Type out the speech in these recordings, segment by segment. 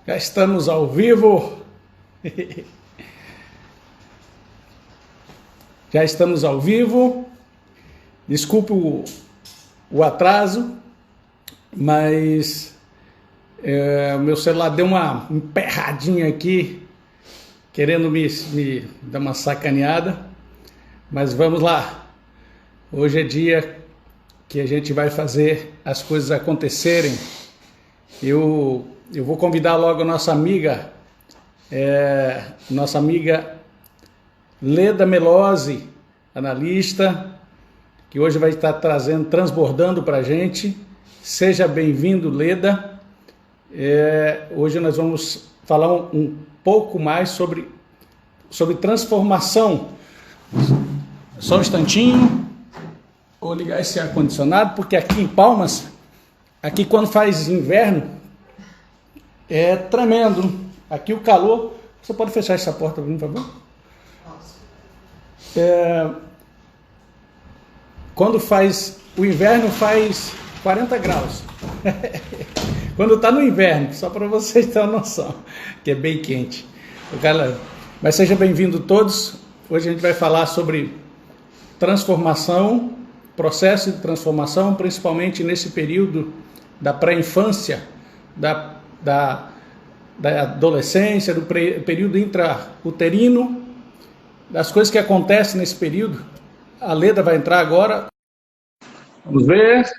Já estamos ao vivo. Já estamos ao vivo. Desculpe o atraso, mas o meu celular deu uma emperradinha aqui, querendo me dar uma sacaneada. Mas vamos lá. Hoje é dia que a gente vai fazer as coisas acontecerem. Eu vou convidar logo a nossa amiga Leda Melosi, analista, que hoje vai estar transbordando para a gente. Seja bem-vindo, Leda. Hoje nós vamos falar um pouco mais sobre transformação. Só um instantinho. Vou ligar esse ar-condicionado, porque aqui em Palmas, aqui quando faz inverno, é tremendo. Aqui o calor... Você pode fechar essa porta, por favor? Quando faz o inverno, faz 40 graus. Quando está no inverno, só para vocês terem uma noção, que é bem quente. Mas sejam bem-vindos todos. Hoje a gente vai falar sobre transformação, processo de transformação, principalmente nesse período da pré-infância, da adolescência, do período intrauterino, das coisas que acontecem nesse período. A Leda vai entrar agora. Vamos ver.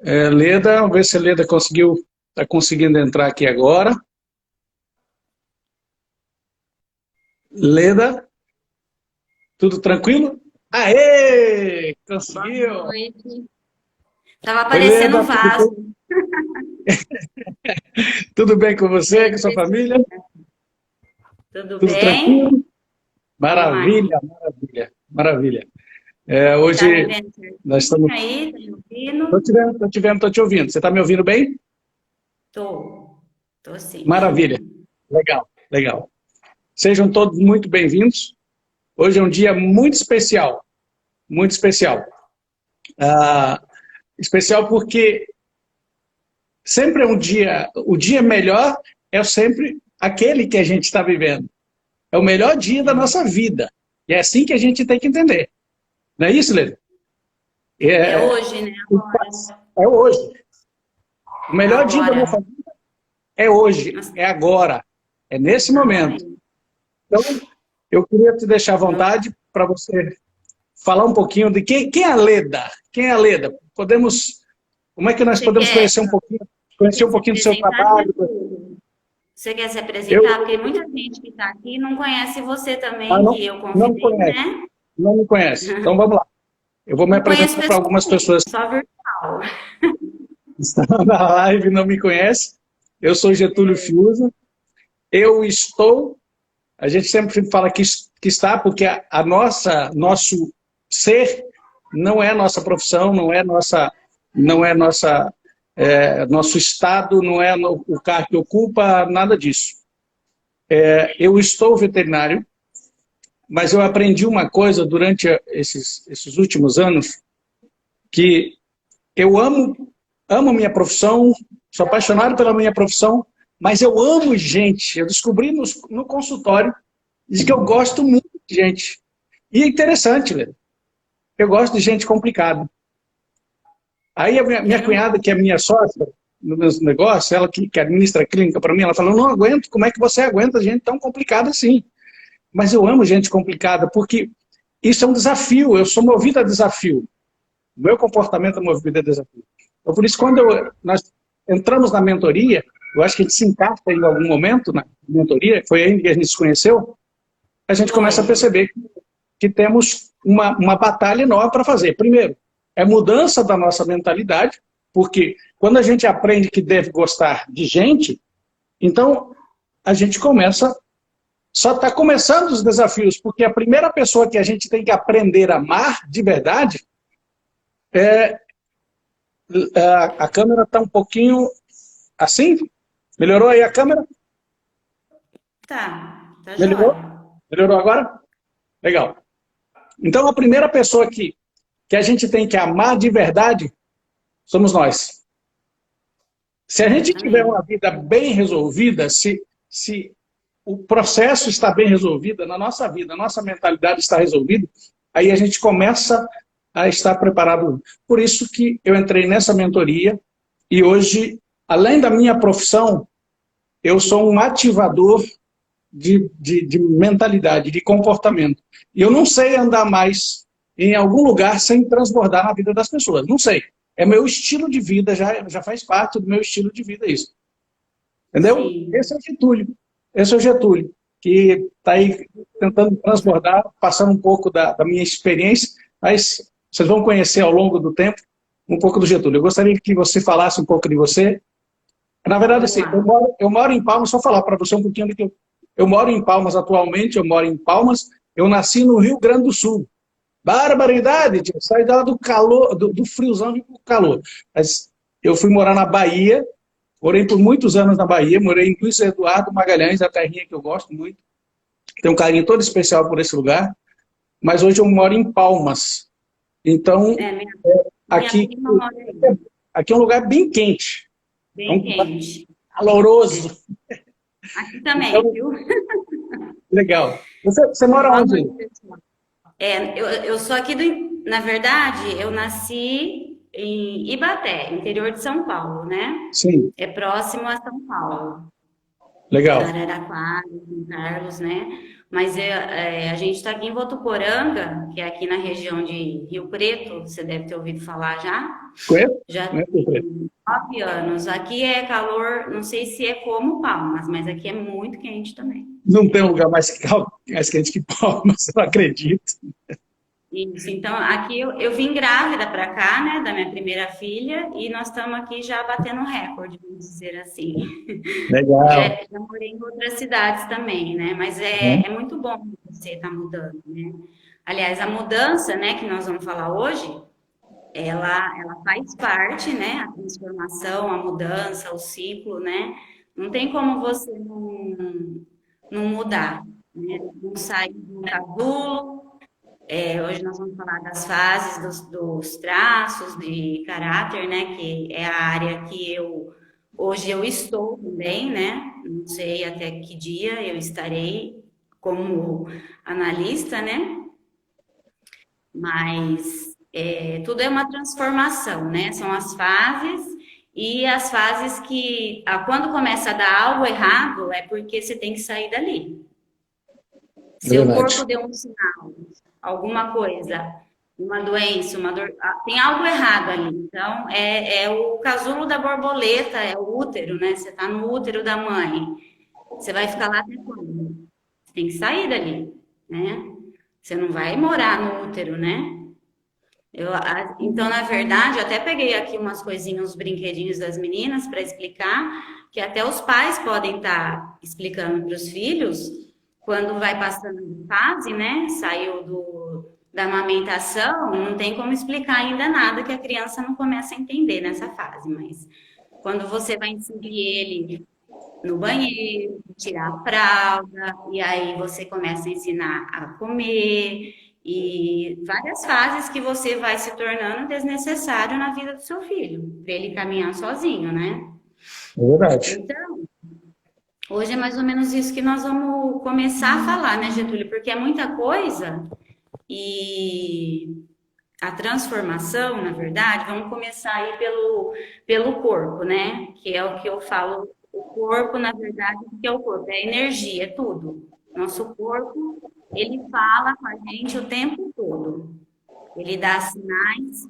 Leda, vamos ver se a Leda está conseguindo entrar aqui agora. Leda, tudo tranquilo? Aê! Conseguiu! Boa noite. Tava aparecendo um vaso. Tudo bem com você, com sua família? Tudo Tudo bem? tranquilo? Maravilha, maravilha, maravilha. Hoje Tá me vendo nós certinho estamos... aí? Tá me ouvindo? Estou te ouvindo. Você está me ouvindo bem? Tô sim. Maravilha. Legal, legal. Sejam todos muito bem-vindos. Hoje é um dia muito especial. Muito especial. Especial porque sempre é um dia... O dia melhor é sempre aquele que a gente está vivendo. É o melhor dia da nossa vida. E é assim que a gente tem que entender. Não é isso, Leda? É hoje, né? Agora. É hoje. O melhor dia da Agora. nossa vida é hoje, é agora, é nesse momento. Amém. Então, eu queria te deixar à vontade para você falar um pouquinho de quem é a Leda. Quem é a Leda? Como é que nós Você podemos quer conhecer um pouquinho do seu apresentar, trabalho? Jesus? Você quer se Eu apresentar? Porque muita gente que está aqui não conhece você também, não, que eu não me convidei, conhece, né? não me conhece. Então, vamos lá. Eu vou me Não conheço apresentar para algumas pessoalmente, pessoas só virtual. que estão na live e não me conhecem. Eu sou Getúlio Fiuza. A gente sempre fala que está, porque nosso ser não é nossa profissão, nosso estado, não é o cargo que ocupa, nada disso. Eu estou veterinário, mas eu aprendi uma coisa durante esses últimos anos, que eu amo a minha profissão, sou apaixonado pela minha profissão, mas eu amo gente. Eu descobri no consultório de que eu gosto muito de gente. E é interessante, velho. Eu gosto de gente complicada. Aí a minha Eu não cunhada, que é minha sócia no meu negócio, ela que administra a clínica para mim, ela falou, não aguento, como é que você aguenta gente tão complicada assim? Mas eu amo gente complicada, porque isso é um desafio, eu sou movido a desafio. O meu comportamento é movido a desafio. Então, por isso, quando nós entramos na mentoria, eu acho que a gente se encaixa em algum momento na mentoria, foi aí que a gente se conheceu, a gente começa a foi. perceber que temos uma batalha enorme para fazer. Primeiro, é mudança da nossa mentalidade, porque quando a gente aprende que deve gostar de gente, então a gente só está começando os desafios, porque a primeira pessoa que a gente tem que aprender a amar de verdade é... A câmera está um pouquinho assim? Melhorou aí a câmera? Tá Melhorou? jóia. Melhorou agora? Legal. Então, a primeira pessoa que a gente tem que amar de verdade somos nós. Se a gente tiver uma vida bem resolvida, se o processo está bem resolvido na nossa vida, a nossa mentalidade está resolvida, aí a gente começa a estar preparado. Por isso que eu entrei nessa mentoria e hoje, além da minha profissão, eu sou um ativador de mentalidade, de comportamento. E eu não sei andar mais em algum lugar sem transbordar na vida das pessoas. Não sei. É meu estilo de vida, já faz parte do meu estilo de vida isso. Entendeu? Sim. Esse é o Getúlio. Esse é o Getúlio, que está aí tentando transbordar, passando um pouco da minha experiência, mas vocês vão conhecer ao longo do tempo um pouco do Getúlio. Eu gostaria que você falasse um pouco de você. Na verdade, assim, eu moro em Palmas, só falar para você um pouquinho do que eu moro em Palmas atualmente, eu moro em Palmas, eu nasci no Rio Grande do Sul. Barbaridade, tia, saí lá do calor, do friozão e do calor. Mas eu fui morar na Bahia, morei por muitos anos na Bahia, morei em Luiz Eduardo Magalhães, a terrinha que eu gosto muito. Tenho um carinho todo especial por esse lugar. Mas hoje eu moro em Palmas. Então, aqui, aqui é um lugar bem quente. Bem quente. Caloroso. Aqui também, então, viu? Legal. Você mora onde? Eu sou aqui Na verdade, eu nasci em Ibaté, interior de São Paulo, né? Sim. É próximo a São Paulo. Legal. Araraquara, São Carlos, né? Mas a gente está aqui em Votuporanga, que é aqui na região de Rio Preto, você deve ter ouvido falar já. Conheço? Já tem 9 anos. Aqui é calor, não sei se é como Palmas, mas aqui é muito quente também. Não tem um lugar mais quente que Palmas, eu não acredito. Isso, então aqui eu vim grávida para cá, né, da minha primeira filha, e nós estamos aqui já batendo recorde, vamos dizer assim. Legal. Já morei em outras cidades também, né, mas é muito bom você estar mudando, né. Aliás, a mudança, né, que nós vamos falar hoje, ela faz parte, né, a transformação, a mudança, o ciclo, né, não tem como você não mudar, né, não sair do casulo. Hoje nós vamos falar das fases, dos traços de caráter, né? Que é a área que hoje eu estou também, né? Não sei até que dia eu estarei como analista, né? Mas tudo é uma transformação, né? São as fases e as fases que, quando começa a dar algo errado, é porque você tem que sair dali. Seu corpo deu um sinal, alguma coisa, uma doença, uma dor, tem algo errado ali. Então, é o casulo da borboleta, é o útero, né? Você está no útero da mãe. Você vai ficar lá até quando? Você tem que sair dali, né? Você não vai morar no útero, né? Então, na verdade, eu até peguei aqui umas coisinhas, uns brinquedinhos das meninas para explicar, que até os pais podem estar explicando para os filhos. Quando vai passando de fase, né? Saiu da amamentação, não tem como explicar ainda nada que a criança não começa a entender nessa fase. Mas quando você vai inserir ele no banheiro, tirar a fralda, e aí você começa a ensinar a comer, e várias fases que você vai se tornando desnecessário na vida do seu filho, para ele caminhar sozinho, né? É verdade. Então, hoje é mais ou menos isso que nós vamos começar a falar, né, Getúlio? Porque é muita coisa e a transformação, na verdade, vamos começar aí pelo corpo, né? Que é o que eu falo. O corpo, na verdade, o que é o corpo? É energia, é tudo. Nosso corpo, ele fala com a gente o tempo todo. Ele dá sinais,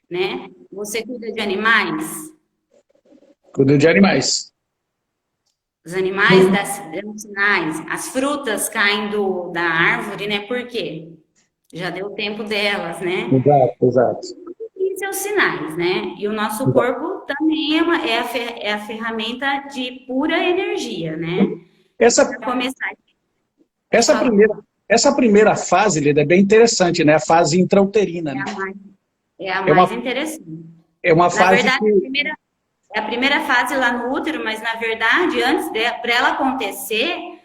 né? Você cuida de animais? Cuido de animais. Os animais dão sinais, as frutas caem da árvore, né? Por quê? Já deu o tempo delas, né? Exato. E seus sinais, né? E o nosso corpo também é a ferramenta de pura energia, né? Essa primeira fase, Lida, é bem interessante, né? A fase intrauterina. É a mais interessante. É uma fase na verdade, é a primeira fase lá no útero, mas na verdade, antes para ela acontecer,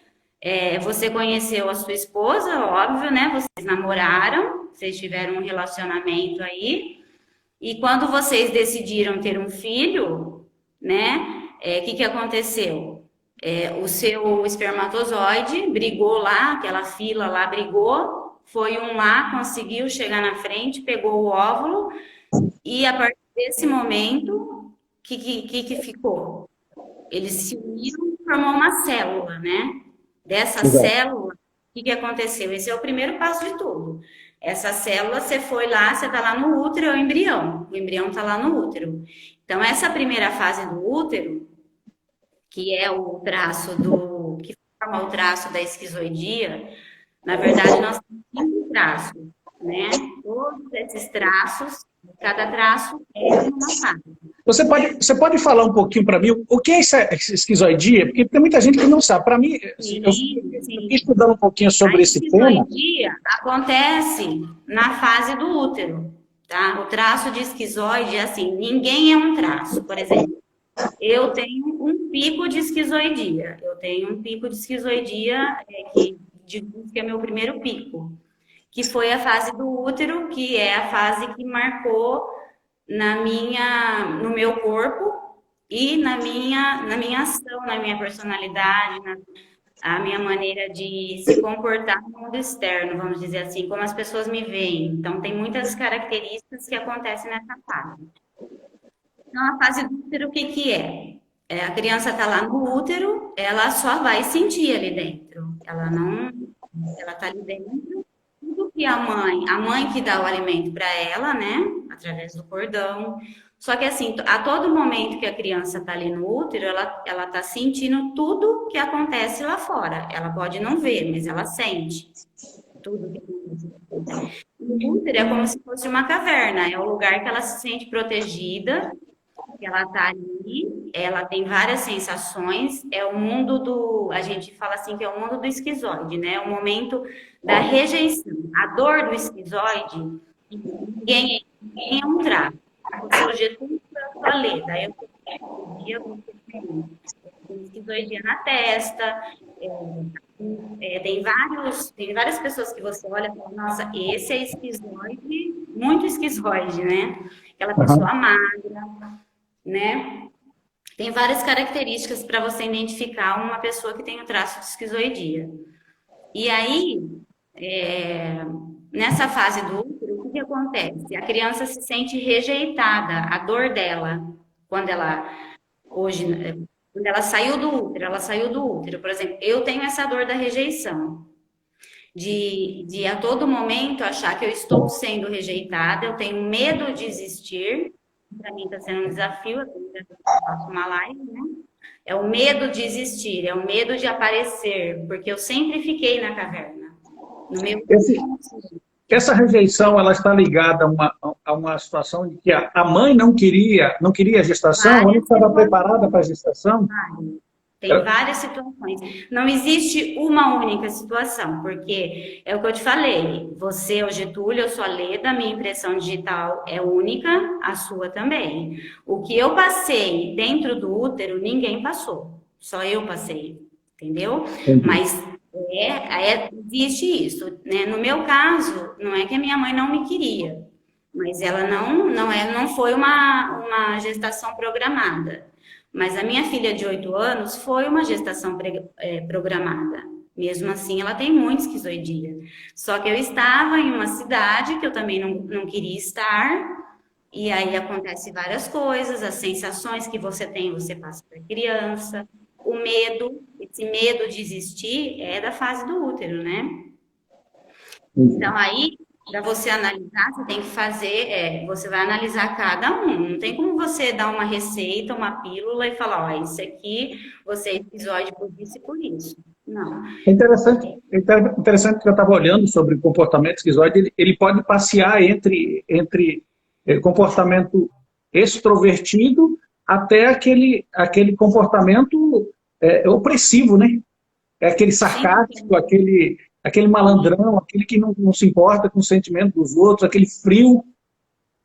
você conheceu a sua esposa, óbvio, né? Vocês namoraram, vocês tiveram um relacionamento aí, e quando vocês decidiram ter um filho, né? Que aconteceu? O seu espermatozoide brigou lá, aquela fila lá brigou, foi um lá, conseguiu chegar na frente, pegou o óvulo, e a partir desse momento, o que ficou? Eles se uniram e formou uma célula, né? Dessa Exato. célula, o que aconteceu? Esse é o primeiro passo de tudo. Essa célula, você foi lá, você está lá no útero, é o embrião. O embrião está lá no útero. Então, essa primeira fase do útero, que é o traço que forma o traço da esquizoidia, na verdade, nós temos 5 traços, né? Todos esses traços, cada traço é uma fase. Você pode falar um pouquinho para mim o que é essa esquizoidia? Porque tem muita gente que não sabe. Para mim, eu fiquei estudando um pouquinho sobre esse tema. A esquizoidia acontece na fase do útero, tá? O traço de esquizoide é assim, ninguém é um traço. Por exemplo, eu tenho um pico de esquizoidia. Eu tenho um pico de esquizoidia que é meu primeiro pico, que foi a fase do útero, que é a fase que marcou no meu corpo e na minha ação, na minha personalidade, a minha maneira de se comportar no mundo externo, vamos dizer assim, como as pessoas me veem. Então, tem muitas características que acontecem nessa fase. Então, a fase do útero, o que é? A criança está lá no útero, ela só vai sentir ali dentro. Ela está ali dentro. Tudo que a mãe que dá o alimento para ela, né? Através do cordão. Só que assim, a todo momento que a criança está ali no útero, ela está sentindo tudo que acontece lá fora. Ela pode não ver, mas ela sente tudo que acontece. O útero é como se fosse uma caverna, é o lugar que ela se sente protegida, que ela está ali, ela tem várias sensações, é o mundo a gente fala assim que é o mundo do esquizoide, né? É o momento da rejeição. A dor do esquizoide, ninguém é um traço. O seu Getúlio foi a Leda, daí eu tenho esquizoidia na testa, tem várias pessoas que você olha e fala, nossa, esse é esquizoide, muito esquizoide, né? Aquela pessoa magra, né? Tem várias características para você identificar uma pessoa que tem o traço de esquizoidia. E aí, nessa fase do útero, o que acontece? A criança se sente rejeitada, a dor dela, quando ela saiu do útero, por exemplo, eu tenho essa dor da rejeição, de a todo momento achar que eu estou sendo rejeitada, eu tenho medo de existir. Para mim está sendo um desafio, eu faço uma live, né? É o medo de existir, é o medo de aparecer, porque eu sempre fiquei na caverna. Essa rejeição, ela está ligada a uma situação de que a mãe não queria a gestação, ou não estava preparada para a gestação? Tem várias situações. Não existe uma única situação, porque é o que eu te falei. Você é o Getúlio, eu sou a Leda, minha impressão digital é única, a sua também. O que eu passei dentro do útero, ninguém passou. Só eu passei, entendeu? Entendi. Mas existe isso, né? No meu caso, não é que a minha mãe não me queria, mas ela não foi uma gestação programada. Mas a minha filha de 8 anos foi uma gestação programada. Mesmo assim, ela tem muita esquizoidia. Só que eu estava em uma cidade que eu também não queria estar, e aí acontece várias coisas, as sensações que você tem, você passa para a criança, o medo, esse medo de existir é da fase do útero, né? Então, aí, para você analisar, você tem que fazer, você vai analisar cada um. Não tem como você dar uma receita, uma pílula e falar, ó, isso aqui, você é esquizoide por isso e por isso. Não. É interessante que eu estava olhando sobre o comportamento esquizoide, ele pode passear entre comportamento extrovertido até aquele comportamento opressivo, né? É aquele sarcástico, aquele malandrão, aquele que não se importa com o sentimento dos outros, aquele frio.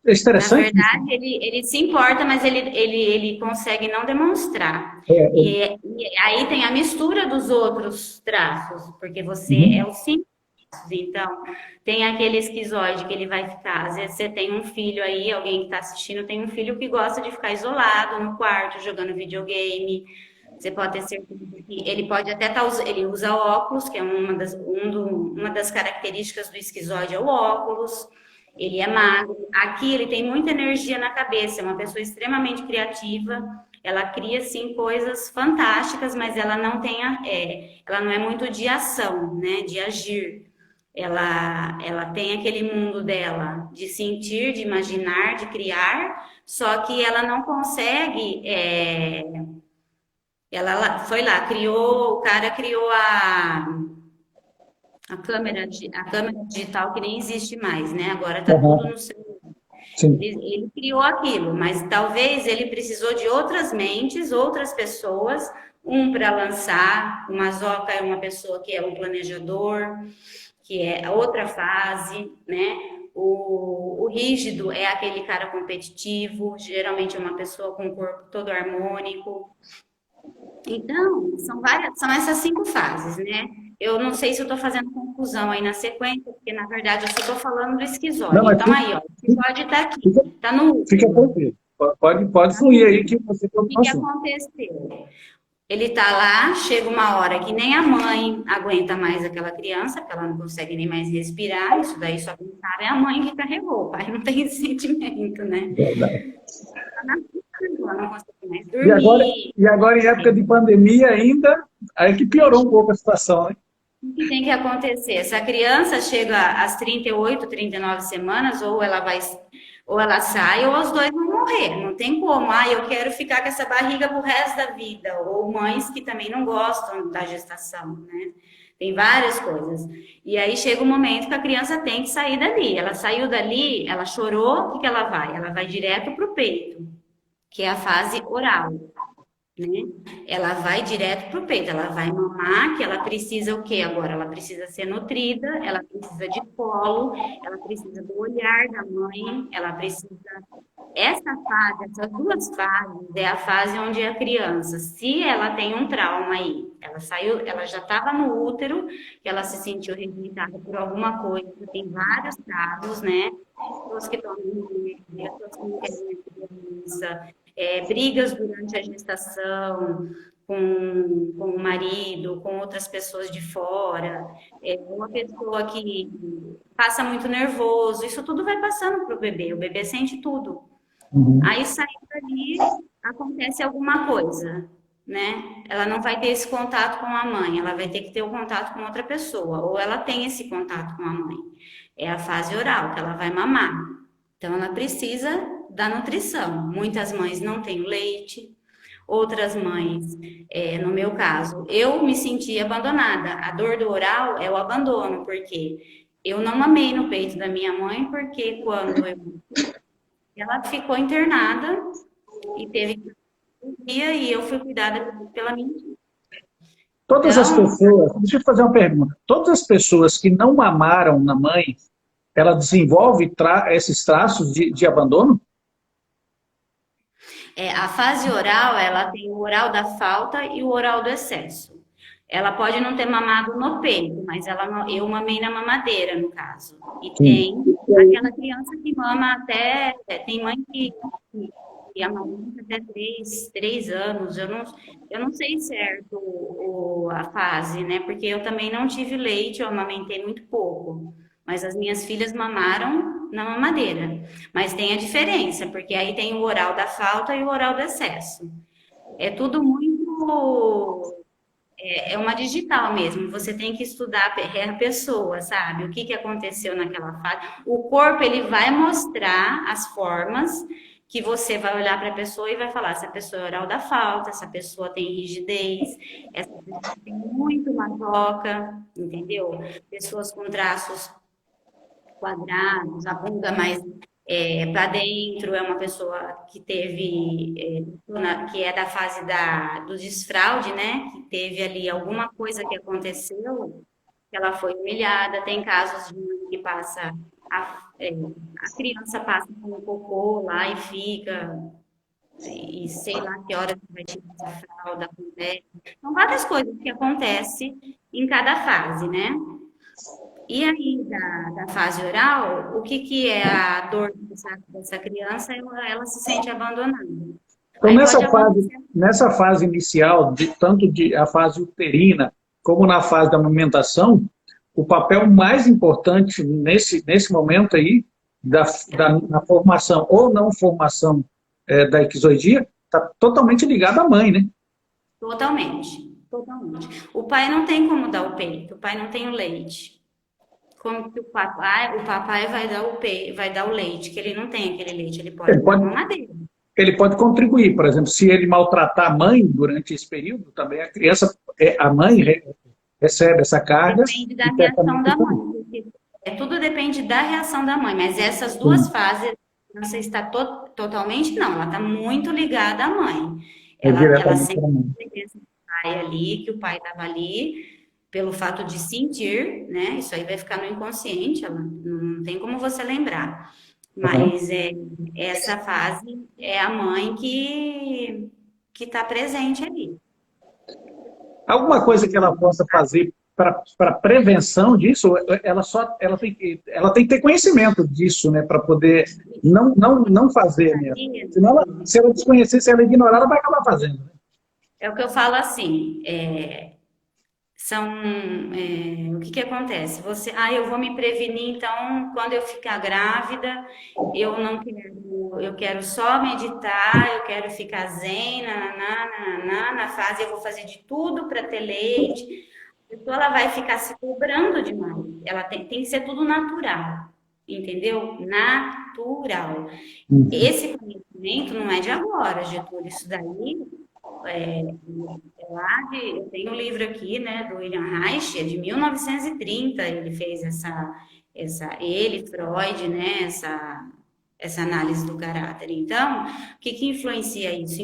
É interessante. Na verdade, ele se importa, mas ele consegue não demonstrar. E aí tem a mistura dos outros traços, porque você é o sim, Então, tem aquele esquizoide que ele vai ficar. Às vezes você tem um filho aí, alguém que está assistindo, tem um filho que gosta de ficar isolado no quarto, jogando videogame. Você pode ter certeza que ele pode até estar, ele usa óculos, que é uma das características do esquizoide é o óculos. Ele é magro. Aqui ele tem muita energia na cabeça, é uma pessoa extremamente criativa. Ela cria sim coisas fantásticas, mas ela não tem ela não é muito de ação, né? De agir. Ela tem aquele mundo dela de sentir, de imaginar, de criar, só que ela não consegue. Ela foi lá, criou, o cara criou a câmera digital que nem existe mais, né? Agora tá tudo Aham, no celular. sim. Ele criou aquilo, mas talvez ele precisou de outras mentes, outras pessoas, um para lançar. O Mazoca é uma pessoa que é um planejador, que é a outra fase, né? O rígido é aquele cara competitivo, geralmente é uma pessoa com o corpo todo harmônico. Então, são essas 5 fases, né? Eu não sei se eu estou fazendo confusão aí na sequência, porque na verdade eu só estou falando do Não, esquizóide. mas Então aí, ó, o esquizóide está aqui, fica, está no fica útero. tranquilo. Pode Tá no fluir aí útero. que você tem O o que que assunto. aconteceu? Ele tá lá, chega uma hora que nem a mãe aguenta mais aquela criança, porque ela não consegue nem mais respirar. Isso daí só quem sabe é a mãe que carregou. O pai não tem esse sentimento, né? Verdade. Ela não consegue mais E agora, dormir. e agora, em época de pandemia ainda, aí que piorou um pouco a situação, né? O que tem que acontecer? Essa criança chega às 38, 39 semanas, ou ela sai, ou os dois vão morrer. Não tem como. Ah, eu quero ficar com essa barriga pro resto da vida. Ou mães que também não gostam da gestação, né? Tem várias coisas. E aí chega um momento que a criança tem que sair dali. Ela saiu dali, ela chorou, o que que ela vai? Ela vai direto pro peito, que é a fase oral, né? Ela vai direto pro peito, ela vai mamar, que ela precisa o quê agora? Ela precisa ser nutrida, ela precisa de colo, ela precisa do olhar da mãe, ela precisa. Essa fase, essas duas fases, é a fase onde a criança, se ela tem um trauma aí, ela saiu, ela já estava no útero, que ela se sentiu rejeitada por alguma coisa, tem vários casos, né? Pessoas que tomam remédio, pessoas que não querem criança, brigas durante a gestação com o marido, com outras pessoas de fora, uma pessoa que passa muito nervoso, isso tudo vai passando para o bebê sente tudo. Uhum. Aí saindo dali, acontece alguma coisa, né? Ela não vai ter esse contato com a mãe, ela vai ter que ter o contato com outra pessoa, ou ela tem esse contato com a mãe. É a fase oral, que ela vai mamar. Então, ela precisa da nutrição. Muitas mães não têm leite, outras mães, no meu caso, eu me senti abandonada. A dor do oral é o abandono, porque eu não mamei no peito da minha mãe, porque ela ficou internada e teve cirurgia e eu fui cuidada pela minha tia. Todas as Então, pessoas, deixa eu fazer uma pergunta. Todas as pessoas que não mamaram na mãe, ela desenvolve esses traços de abandono? a fase oral, ela tem o oral da falta e o oral do excesso. Ela pode não ter mamado no peito, mas eu mamei na mamadeira, no caso. E Sim. tem aquela criança que mama até. Tem mãe que amamenta até 3 anos. Eu não sei certo a fase, né? Porque eu também não tive leite, eu amamentei muito pouco. Mas as minhas filhas mamaram na mamadeira. Mas tem a diferença, porque aí tem o oral da falta e o oral do excesso. É tudo muito. É uma digital mesmo. Você tem que estudar a pessoa, sabe? O que que aconteceu naquela fase. O corpo, ele vai mostrar as formas que você vai olhar para a pessoa e vai falar: essa pessoa é oral da falta, essa pessoa tem rigidez, essa pessoa tem muito mazoca, entendeu? Pessoas com traços quadrados, a bunda mais para dentro, é uma pessoa que teve, que é da fase do desfraude, né? Que teve ali alguma coisa que aconteceu, que ela foi humilhada. Tem casos de mãe que passa, a criança passa com o cocô lá e fica, e sei lá que hora que vai tirar essa fralda, acontece. São várias coisas que acontecem em cada fase, né? E aí, da fase oral, o que, que é a dor dessa criança? Ela se sente abandonada. Então, Aí pode acontecer. nessa fase inicial, tanto a fase uterina como na fase da amamentação, o papel mais importante nesse momento aí, na formação ou não formação da equizoidia, está totalmente ligado à mãe, né? Totalmente, totalmente. O pai não tem como dar o peito, o pai não tem o leite. Como que o papai vai dar vai dar o leite, que ele não tem aquele leite, ele pode Ele dar a pode, mamadeira. ele pode contribuir, por exemplo, se ele maltratar a mãe durante esse período, também a criança, a mãe recebe essa carga Depende da e reação certamente da também. mãe. Tudo depende da reação da mãe, mas essas duas Sim, fases, a criança está totalmente, não, ela está muito ligada à mãe. é Ela diretamente sente para a mãe. a presença do pai ali, que o pai estava ali, pelo fato de sentir, né? Isso aí vai ficar no inconsciente, ela não tem como você lembrar. Uhum. Mas essa fase é a mãe que está presente ali. Alguma coisa que ela possa fazer para prevenção disso, ela tem que ter conhecimento disso, né, para poder não fazer mesmo. Senão, se ela desconhecer, se ela ignorar, ela vai acabar fazendo. Né? É o que eu falo assim, o que que acontece? Eu vou me prevenir, então, quando eu ficar grávida, eu não quero, eu quero só meditar, eu quero ficar zen, na fase, eu vou fazer de tudo para ter leite. A pessoa ela vai ficar se cobrando demais. Ela tem que ser tudo natural, entendeu? Natural. Uhum. Esse conhecimento não é de agora, Getúlio. Isso daí eu tenho um livro aqui, né, do William Reich, é de 1930, ele fez ele, Freud, né, essa análise do caráter. Então, o que que influencia isso?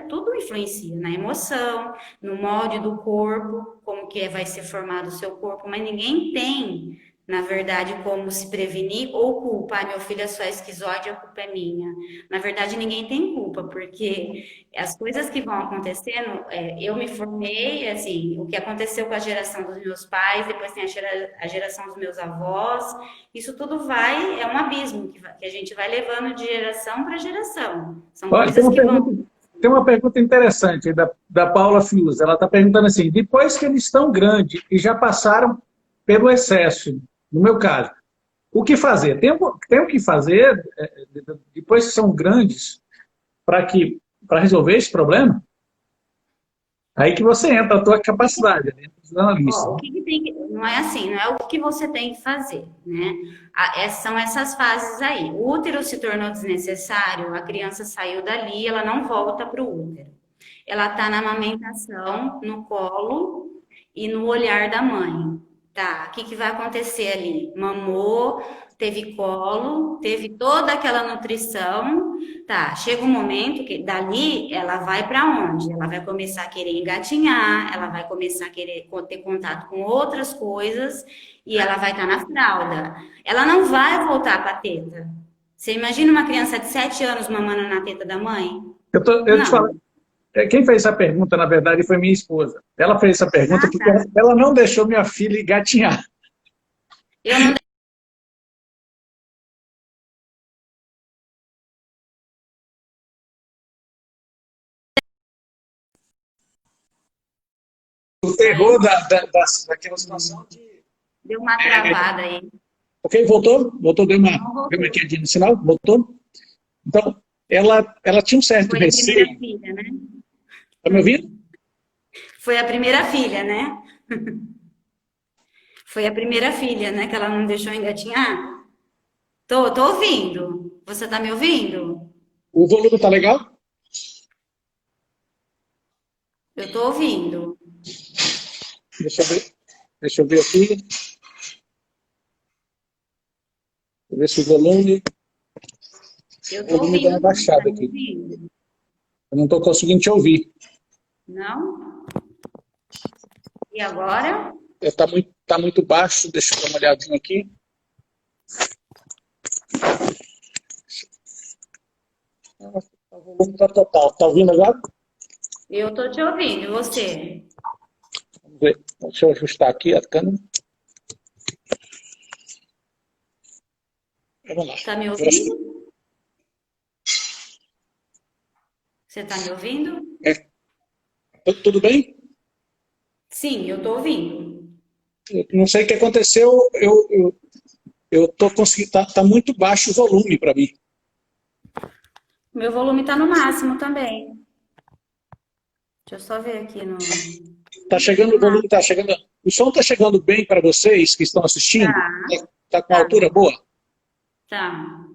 Tudo influencia na emoção, no molde do corpo, como que vai ser formado o seu corpo, mas ninguém tem, na verdade, como se prevenir ou culpa. Meu filho é só esquizoide, a culpa é minha. Na verdade, ninguém tem culpa, porque as coisas que vão acontecendo, eu me formei, assim, o que aconteceu com a geração dos meus pais, depois tem a geração dos meus avós, isso tudo é um abismo que a gente vai levando de geração para geração. São Olha, coisas que vão. tem uma pergunta interessante da Paula Fius. Ela está perguntando assim: depois que eles estão grandes e já passaram pelo excesso, no meu caso, o que fazer? Tem o que fazer depois que são grandes para resolver esse problema? Aí que você entra, a tua capacidade, dentro do analista. Ó, o que que tem não é assim, não é o que você tem que fazer, né? São essas fases aí. O útero se tornou desnecessário, a criança saiu dali, ela não volta para o útero. Ela está na amamentação, no colo e no olhar da mãe. Tá, o que que vai acontecer ali? Mamou, teve colo, teve toda aquela nutrição. Tá, chega um momento que dali ela vai para onde? Ela vai começar a querer engatinhar, ela vai começar a querer ter contato com outras coisas e ela vai estar na fralda. Ela não vai voltar para a teta. Você imagina uma criança de 7 anos mamando na teta da mãe? Eu te falo, Não. quem fez essa pergunta, na verdade, foi minha esposa. Ela fez essa pergunta Ah, porque tá. ela não deixou minha filha engatinhar. Eu não O terror daquela situação de... deu uma travada aí. Ok, voltou? Voltou, Não deu uma voltou. quedinha no sinal? Voltou? Então, ela tinha um certo Foi a primeira receio. filha, né? Está me ouvindo? Foi a primeira filha, né? Foi a primeira filha, né? Que ela não deixou engatinhar. Tô ouvindo. Você tá me ouvindo? O volume está legal? Eu tô ouvindo. Deixa eu ver. Deixa eu ver aqui. Deixa eu ver se o volume... Eu O tô volume deu uma ouvindo, sim. Tá baixada me aqui. ouvindo? Eu não estou conseguindo te ouvir. Não? E agora? Tá muito baixo. Deixa eu dar uma olhadinha aqui. O volume está total. Está ouvindo agora? Eu tô te ouvindo. E você? Vamos ver. Deixa eu ajustar aqui a câmera. Vamos lá. Tá me ouvindo? Você tá me ouvindo? É, tudo bem? Sim, eu tô ouvindo. Eu não sei o que aconteceu, eu tô conseguindo, tá muito baixo o volume para mim. Meu volume tá no máximo também. Deixa eu só ver aqui no. Tá chegando, o volume tá chegando, o som tá chegando bem para vocês que estão assistindo? Tá, Tá com uma tá, altura boa? tá.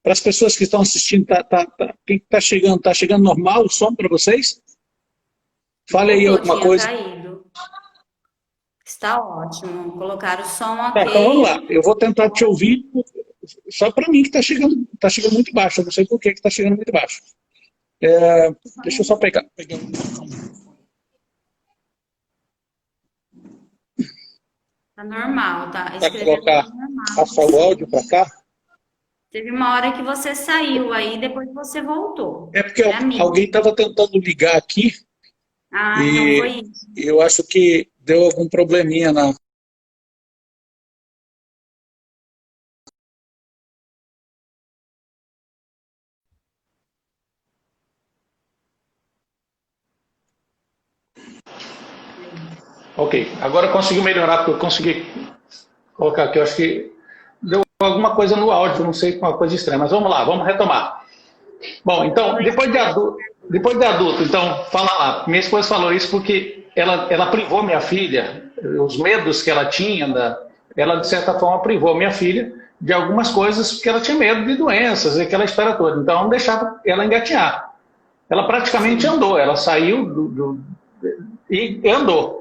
Para as pessoas que estão assistindo, quem tá chegando normal o som para vocês? Fale aí Voltou, alguma tinha coisa. caído. Está ótimo. Colocar o som Tá, então vamos lá. ok. Eu vou tentar te ouvir, só para mim que tá chegando muito baixo. Eu não sei por que tá chegando muito baixo. Deixa eu só pegar. Tá normal, tá? Para Escrevendo colocar, normal. passar o áudio para cá. Teve uma hora que você saiu aí, depois você voltou. É porque É a minha. alguém estava tentando ligar aqui Ah, então e foi isso. eu acho que deu algum probleminha na. Ok, agora conseguiu melhorar, porque eu consegui colocar aqui. Eu acho que deu alguma coisa no áudio, não sei, uma coisa estranha, mas vamos lá, vamos retomar. Bom, então, depois de adulto, então, fala lá. Minha esposa falou isso porque ela privou minha filha, os medos que ela tinha, ela de certa forma privou minha filha de algumas coisas porque ela tinha medo de doenças e aquela história toda. Então, não deixava ela engatinhar. Ela praticamente andou, ela saiu e andou.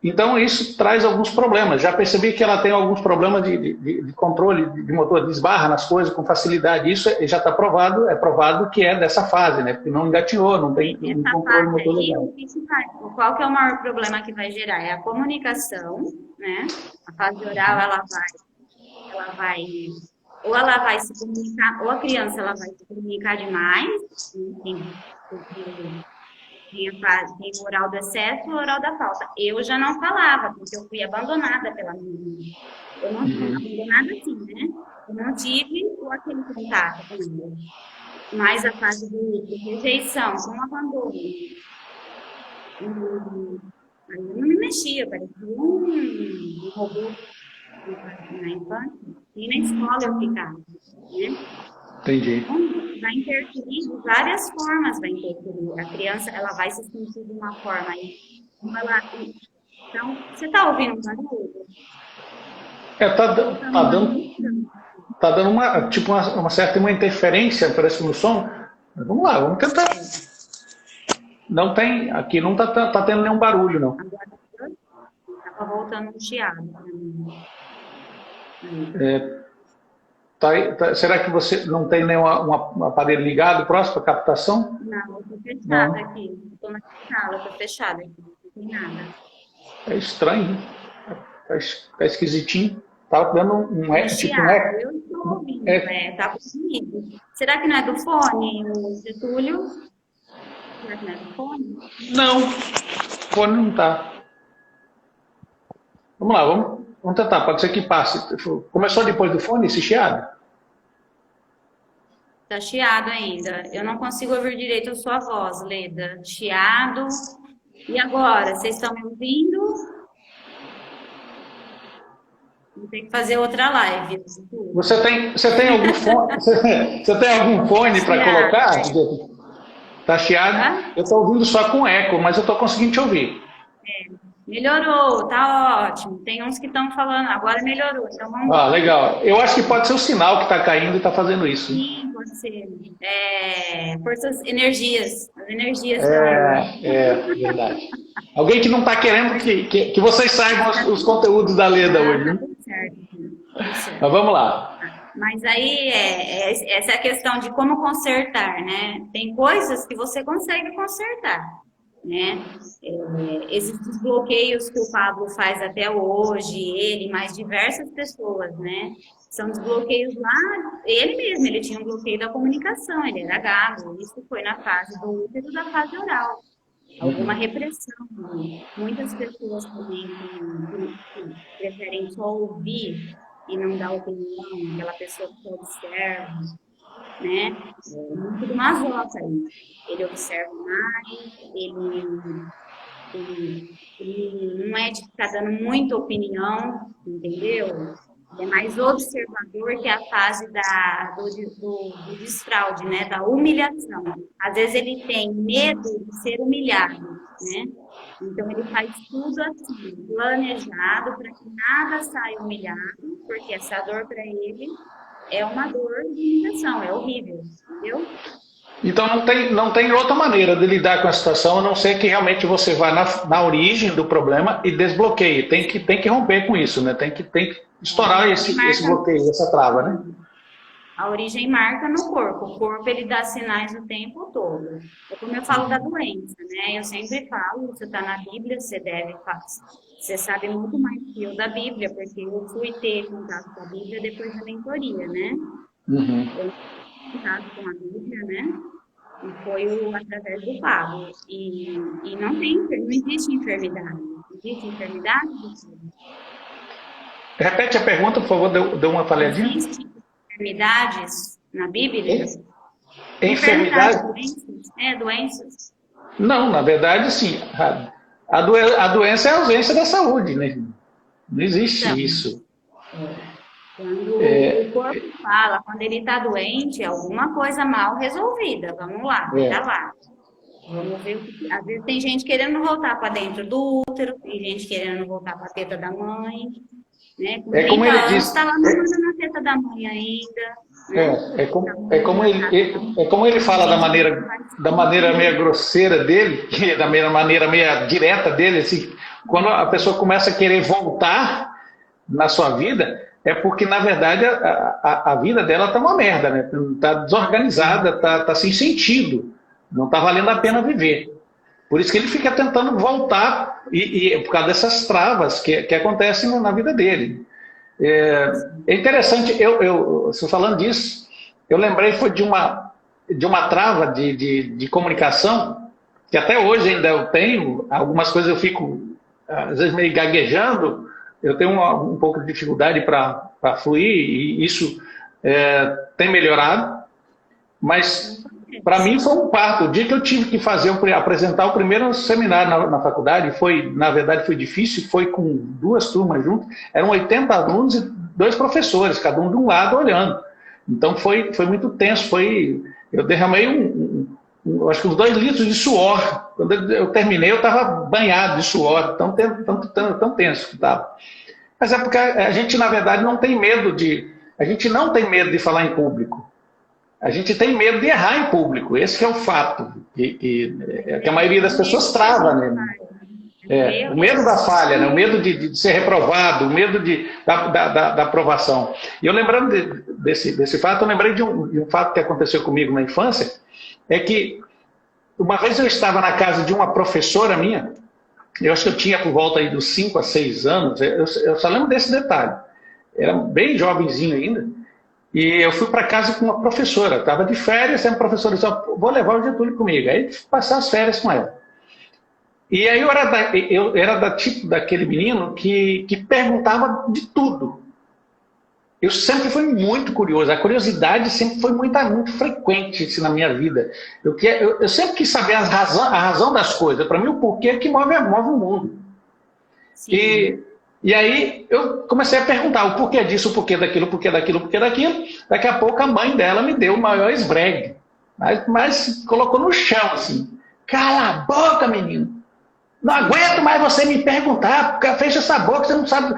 Então, isso traz alguns problemas. Já percebi que ela tem alguns problemas de controle de motor, desbarra nas coisas com facilidade. Isso já está provado, é provado que é dessa fase, né? Porque não engatinhou, não tem um Essa controle fase motor aí, legal. qual que é o maior problema que vai gerar? É a comunicação, né? A fase oral, ou ela vai se comunicar, ou a criança ela vai se comunicar demais, porque tem o oral do excesso e o oral da falta. Eu já não falava, porque eu fui abandonada pela minha mãe. Eu não abandonada assim, né? Eu não tive aquele contato com ela. Mas a fase de rejeição, com o abandono. Aí eu não me mexia, parecia um robô na infância. E na escola eu ficava, né? Entendi. Então, vai interferir de várias formas, vai interferir. A criança, ela vai se sentir de uma forma aí. Então, você está ouvindo um barulho? Tá dando uma, tipo uma certa uma interferência, parece no som. Mas vamos lá, vamos tentar. Não tem, aqui não tá tendo nenhum barulho, não. Agora estava voltando um chiado para mim. Será que você não tem nenhum um aparelho ligado próximo para captação? Não, eu estou Não. fechada aqui. Estou na sala, estou fechada aqui. Não tem nada. É estranho, né? Tá esquisitinho. Tá dando um eco, tipo um eco. Eu estou ouvindo, tá comigo. Será que não é do fone, o Getúlio? Será que não é do fone? Não, o fone não tá. Vamos lá, vamos tentar. Pode ser que passe. Começou depois do fone esse chiado? Tá chiado ainda. Eu não consigo ouvir direito a sua voz, Leda. Chiado. E agora, vocês estão me ouvindo? Vou ter que fazer outra live. Você tem algum fone? Você tem algum fone para colocar? Tá chiado? Eu estou ouvindo só com eco, mas eu estou conseguindo te ouvir. Melhorou, tá ótimo. Tem uns que estão falando, agora melhorou. Então vamos lá. Legal. Eu acho que pode ser o sinal que está caindo e está fazendo isso. Sim, pode ser. Forças, energias. As energias. Verdade. Alguém que não está querendo que vocês saibam os conteúdos da Leda hoje. Né? Tudo certo. Mas vamos lá. Mas aí, essa é a questão de como consertar, né? Tem coisas que você consegue consertar, né? Esses bloqueios que o Pablo faz até hoje, ele e mais diversas pessoas, né? São desbloqueios lá, ele mesmo, ele tinha um bloqueio da comunicação, ele era gago, isso foi na fase do útero da fase oral. Alguma repressão. Muitas pessoas também que preferem só ouvir e não dá opinião, aquela pessoa que observa, né? É muito do Mazoca aí. Ele observa mais, ele não é de ficar dando muita opinião, entendeu? Ele é mais observador, que é a fase do desfraude, né? Da humilhação. Às vezes ele tem medo de ser humilhado, né? Então ele faz tudo assim, planejado, para que nada saia humilhado, porque essa dor para ele é uma dor de humilhação, é horrível, entendeu? Então não tem outra maneira de lidar com a situação, a não ser que realmente você vá na origem do problema e desbloqueie. Tem que romper com isso, né? Tem que estourar esse bloqueio, essa trava, né? A origem marca no corpo. O corpo, ele dá sinais o tempo todo. É como eu falo da doença, né? Eu sempre falo, você está na Bíblia, você sabe muito mais que eu da Bíblia, porque eu fui ter contato com a Bíblia depois da mentoria, né? Uhum. Eu tive contato com a Bíblia, né? E foi através do Pablo. E não existe enfermidade. Existe enfermidade? Repete a pergunta, por favor, deu uma falhadinha. Existe enfermidades na Bíblia? Enfermidade? Doenças. Não, na verdade, sim. A doença é a ausência da saúde, né? Não existe então, isso. Quando o corpo fala, quando ele está doente, é alguma coisa mal resolvida. Vamos lá, tá lá. Vamos ver o que. Às vezes tem gente querendo voltar para dentro do útero, tem gente querendo voltar para a teta da mãe. Né? Com 30 como ele anos, disse. Está lá na teta da mãe ainda. Né? É como ele fala da maneira meio grosseira dele, que é da maneira meio direta dele, assim, quando a pessoa começa a querer voltar na sua vida, é porque, na verdade, a vida dela está uma merda, né? Está desorganizada, está sem sentido, não está valendo a pena viver. Por isso que ele fica tentando voltar, e por causa dessas travas que acontecem na vida dele. É interessante, se falando disso, eu lembrei foi de uma trava de comunicação, que até hoje ainda eu tenho, algumas coisas eu fico, às vezes, meio gaguejando, eu tenho um pouco de dificuldade para fluir, e isso tem melhorado, mas para mim foi um parto. O dia que eu tive que apresentar o primeiro seminário na faculdade, na verdade foi difícil, foi com 2 turmas juntas, eram 80 alunos e 2 professores, cada um de um lado olhando. Então foi muito tenso, eu derramei acho que uns 2 litros de suor. Quando eu terminei, eu estava banhado de suor, tão tenso que estava. Mas é porque a gente, na verdade, não tem medo de falar em público. A gente tem medo de errar em público, esse que é o fato, que a maioria das pessoas trava, né? O medo da falha, né? O medo de ser reprovado, o medo da aprovação. E eu lembrando desse fato, eu lembrei de um fato que aconteceu comigo na infância, é que uma vez eu estava na casa de uma professora minha, eu acho que eu tinha por volta aí dos 5 a 6 anos, eu só lembro desse detalhe, era bem jovenzinho ainda, e eu fui para casa com uma professora, estava de férias, a professora disse, vou levar o Getúlio comigo, aí passar as férias com ela. E aí eu era tipo daquele menino que perguntava de tudo. Eu sempre fui muito curioso, a curiosidade sempre foi muito frequente assim, na minha vida. Eu sempre quis saber a razão das coisas, para mim o porquê que move o mundo. E aí eu comecei a perguntar o porquê disso, o porquê daquilo, o porquê daquilo, o porquê daquilo. Daqui a pouco a mãe dela me deu o maior esbregue, mas colocou no chão assim, cala a boca, menino. Não aguento mais você me perguntar, fecha essa boca, você não sabe,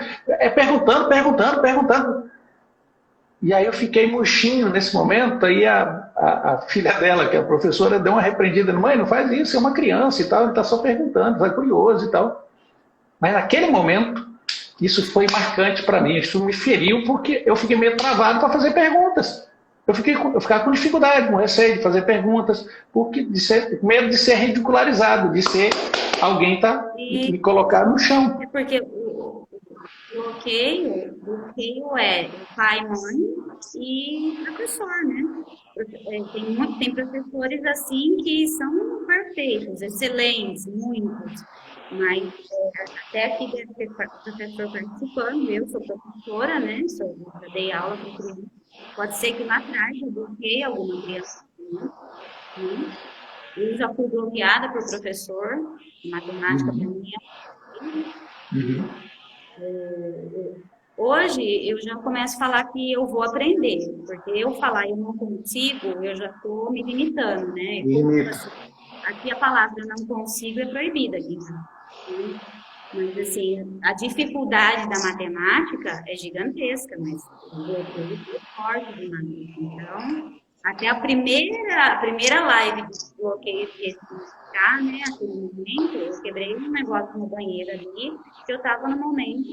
perguntando. E aí eu fiquei murchinho nesse momento, aí a filha dela, que é a professora, deu uma repreendida, mãe, não faz isso, é uma criança e tal, ele está só perguntando, vai curioso e tal. Mas naquele momento, isso foi marcante para mim, isso me feriu porque eu fiquei meio travado para fazer perguntas. Eu ficava com dificuldade, com receio de fazer perguntas, com medo de ser ridicularizado, de ser alguém me colocar no chão. É porque o bloqueio é pai, mãe e professor, né? Tem professores assim que são perfeitos, excelentes, muitos. Mas até aqui deve ter professor participando, eu sou professora, né? Já dei aula para criança. Pode ser que lá atrás eu bloqueie alguma criança, né? Eu já fui bloqueada por professor, matemática para mim Hoje eu já começo a falar que eu vou aprender, porque eu falar eu não consigo, eu já estou me limitando, né? Assim, aqui a palavra não consigo é proibida aqui, né? Mas assim, a dificuldade da matemática é gigantesca, mas o bloqueio foi forte demais. Então, até a primeira live de bloqueio de explicar, né, aquele momento, eu quebrei um negócio no banheiro ali, que eu estava no momento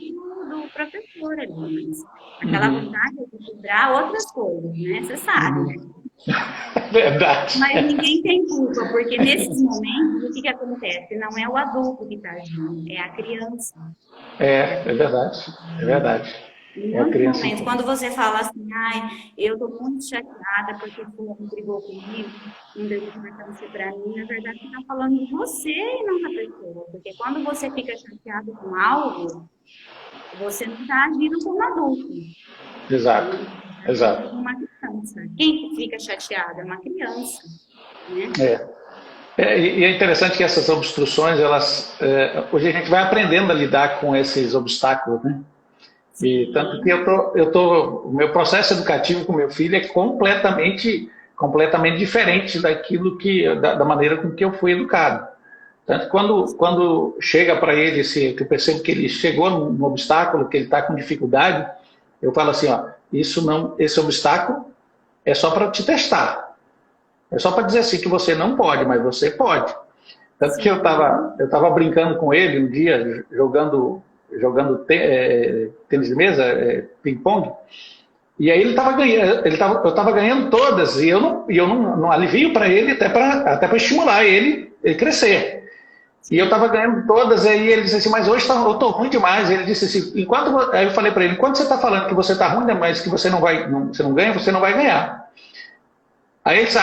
do professor ali, mas aquela vontade de quebrar outras coisas, né, você sabe, né? Verdade. Mas ninguém tem culpa, porque nesses momentos, o que acontece? Não é o adulto que está agindo, é a criança. É verdade, é verdade. Em muitos momentos, quando você fala assim, ai, eu estou muito chateada porque fulano brigou comigo, não deu importância para mim, na verdade você está falando de você e não da pessoa. Porque quando você fica chateado com algo, você não está agindo como adulto. Exato, exato. Uma criança. Quem fica chateado é uma criança, né? E é interessante que essas obstruções, hoje a gente vai aprendendo a lidar com esses obstáculos, né? E tanto que o meu processo educativo com meu filho é completamente diferente da maneira com que eu fui educado. Tanto que quando chega para ele, que eu percebo que ele chegou num obstáculo, que ele está com dificuldade, eu falo assim, ó, esse obstáculo é só para te testar. É só para dizer assim que você não pode, mas você pode. Tanto que eu estava brincando com ele um dia, jogando tênis de mesa, ping-pong, e aí ele estava ganhando, eu estava ganhando todas, e eu não alivio para ele, até para estimular ele crescer. E eu estava ganhando todas, e aí ele disse assim, mas hoje eu estou ruim demais. Ele disse assim, aí eu falei para ele, enquanto você está falando que você está ruim, mas que você não ganha, você não vai ganhar. Aí ele disse,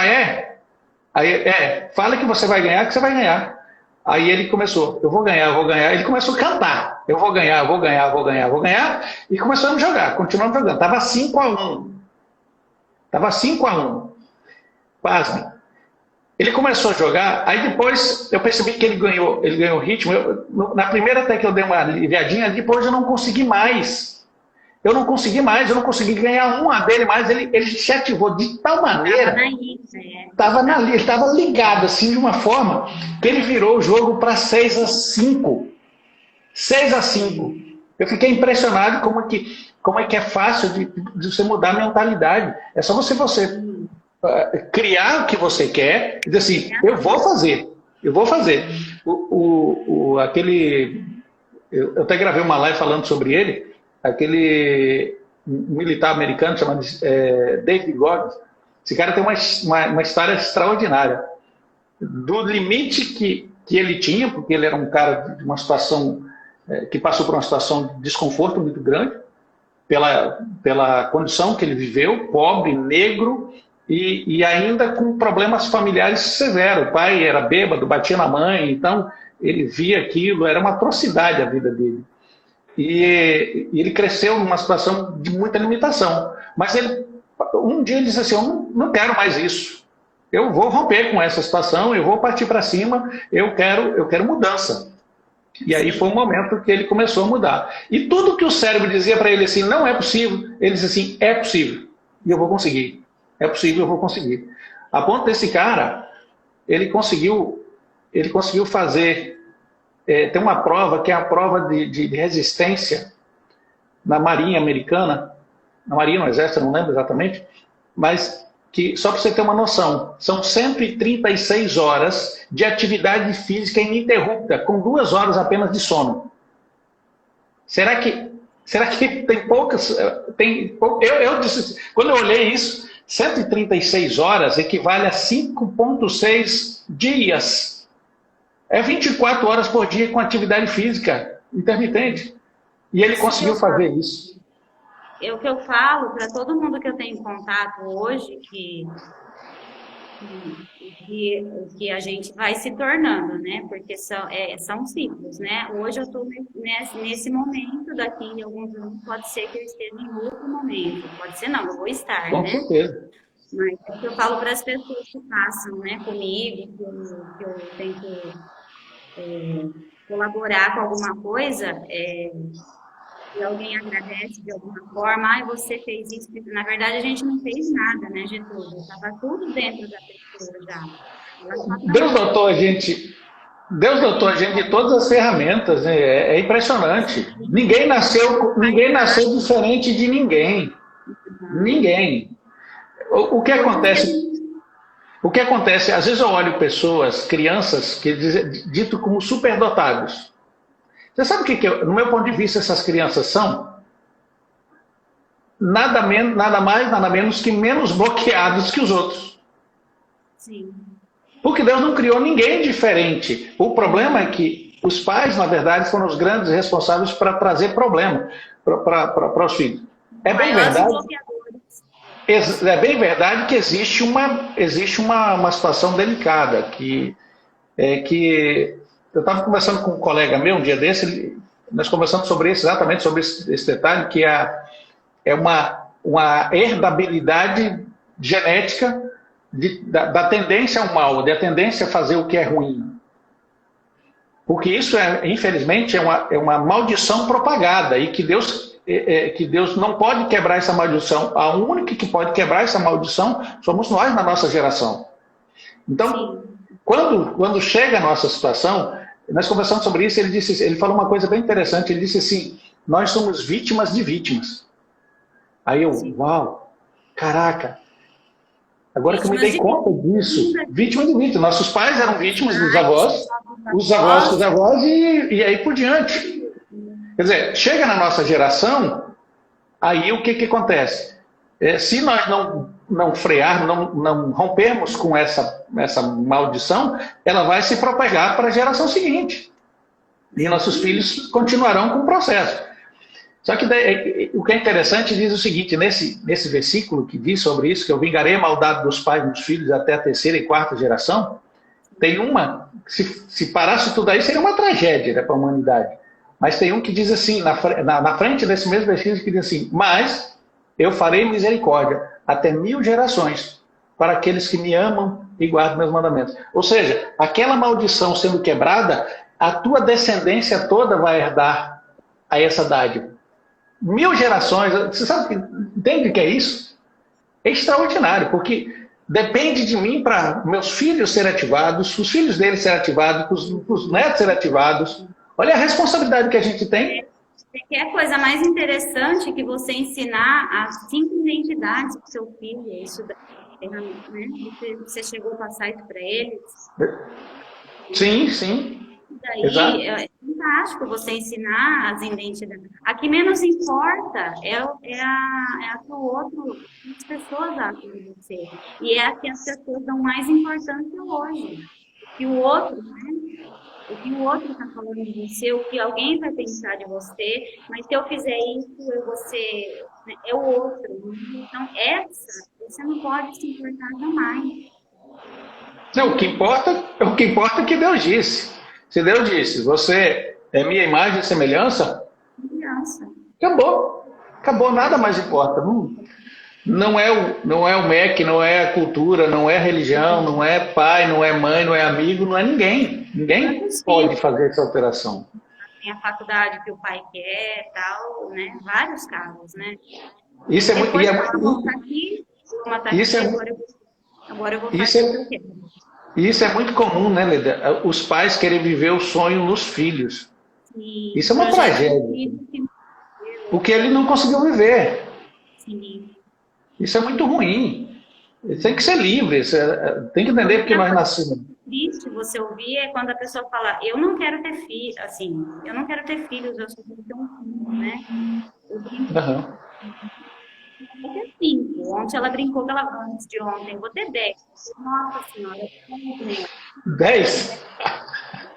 fala que você vai ganhar, que você vai ganhar. Aí ele começou, eu vou ganhar. Ele começou a cantar, eu vou ganhar. E começamos a jogar, continuamos jogando. Estava 5-1. Pasme. Ele começou a jogar, aí depois eu percebi que ele ganhou o ritmo. Na primeira até que eu dei uma aliviadinha, depois eu não consegui mais. Eu não consegui ganhar uma dele mais. Ele se ativou de tal maneira. Ele estava ligado assim de uma forma que ele virou o jogo para 6-5. 6-5. Eu fiquei impressionado como é que é fácil de você mudar a mentalidade. É só você criar o que você quer e dizer assim, eu vou fazer. Eu até gravei uma live falando sobre ele, aquele militar americano chamado David Goggins. Esse cara tem uma história extraordinária do limite que ele tinha, porque ele era um cara de uma situação que passou por uma situação de desconforto muito grande pela condição que ele viveu, pobre, negro, e ainda com problemas familiares severos. O pai era bêbado, batia na mãe, então ele via aquilo, era uma atrocidade a vida dele. E ele cresceu numa situação de muita limitação. Mas um dia ele disse assim, eu não quero mais isso. Eu vou romper com essa situação, eu vou partir para cima, eu quero mudança. E aí foi um momento que ele começou a mudar. E tudo que o cérebro dizia para ele assim, não é possível, ele disse assim, é possível, e eu vou conseguir. É possível, eu vou conseguir. A ponto desse cara, ele conseguiu fazer... tem uma prova que é a prova de resistência na Marinha Americana, na Marinha, no Exército, eu não lembro exatamente, mas que, só para você ter uma noção, são 136 horas de atividade física ininterrupta, com 2 horas apenas de sono. Será que tem poucas... Eu disse, quando eu olhei isso, 136 horas equivale a 5,6 dias. É 24 horas por dia com atividade física intermitente. E ele conseguiu fazer isso. É o que eu falo para todo mundo que eu tenho contato hoje, que que a gente vai se tornando, né? Porque são ciclos, né? Hoje eu estou nesse momento, daqui a alguns anos pode ser que eu esteja em outro momento, pode ser não, eu vou estar, Com né? certeza. Mas é o que eu falo para as pessoas que passam, né, comigo, que eu tento colaborar com alguma coisa, e alguém agradece de alguma forma, você fez isso. Na verdade, a gente não fez nada, né, Getúlio? Estava tudo dentro da pessoa já. Deus dotou a gente de todas as ferramentas, né? É impressionante. Ninguém nasceu diferente de ninguém. Ninguém. O que acontece? O que acontece? Às vezes eu olho pessoas, crianças, que dito como superdotados. Você sabe o que, no meu ponto de vista, essas crianças são? Nada mais, nada menos que menos bloqueados que os outros. Sim. Porque Deus não criou ninguém diferente. O problema é que os pais, na verdade, foram os grandes responsáveis para trazer problema para os filhos. É bem verdade. É bem verdade que existe uma situação delicada, que eu estava conversando com um colega meu um dia desse, nós conversamos exatamente sobre esse detalhe, que é uma herdabilidade genética da tendência ao mal, da tendência a fazer o que é ruim. Porque isso, infelizmente, é uma maldição propagada, e que Deus não pode quebrar essa maldição. A única que pode quebrar essa maldição somos nós, na nossa geração. Então, quando chega a nossa situação, nós conversamos sobre isso, ele falou uma coisa bem interessante, ele disse assim, nós somos vítimas de vítimas. Aí eu, uau, caraca, agora que eu me dei conta disso, vítima de vítima. Nossos pais eram vítimas dos avós, os avós dos avós e aí por diante. Quer dizer, chega na nossa geração, aí o que acontece? Se nós não frearmos, não rompermos com essa maldição, ela vai se propagar para a geração seguinte. E nossos filhos continuarão com o processo. Só que o que é interessante diz o seguinte, nesse versículo que diz sobre isso, que eu vingarei a maldade dos pais dos filhos até a terceira e quarta geração, tem uma, se parasse tudo aí, seria uma tragédia, né, para a humanidade. Mas tem um que diz assim, na frente desse mesmo versículo, que diz assim, mas eu farei misericórdia até 1000 gerações para aqueles que me amam e guardam meus mandamentos. Ou seja, aquela maldição sendo quebrada, a tua descendência toda vai herdar a essa dádiva. 1000 gerações, você sabe, entende o que é isso? É extraordinário, porque depende de mim para meus filhos serem ativados, os filhos deles serem ativados, os netos serem ativados. Olha a responsabilidade que a gente tem. Que é a coisa mais interessante que você ensinar as 5 identidades para o seu filho, isso daí, né? Você chegou a passar isso para eles? Sim, sim. Daí, é fantástico você ensinar as identidades. A que menos importa é a que o outro, as pessoas acham de você. E é a que as pessoas dão mais importância hoje. Que o outro, né? O que o outro está falando de você, o que alguém vai pensar de você, mas se eu fizer isso, você é o outro. Então, você não pode se importar jamais. Não, o que importa é que Deus disse. Se Deus disse, você é minha imagem e semelhança, acabou, nada mais importa. Não é o MEC, não é a cultura, não é a religião, não é pai, não é mãe, não é amigo, não é ninguém. Ninguém pode fazer essa alteração. Tem a faculdade que o pai quer, tal, né? Vários casos, né? Isso é muito... Isso é muito comum, né, Leda? Os pais querem viver o sonho nos filhos. Sim, isso é uma tragédia. Porque ele não conseguiu viver. Sim. Isso é muito ruim. Tem que ser livre. Tem que entender porque nós nascemos. Triste você ouvir é quando a pessoa fala, eu não quero ter filho, assim, eu não quero ter filhos, eu só quero ter um filho, né? Vou ter 5. Ontem ela brincou que ela antes de ontem, vou ter 10. Nossa senhora, 10?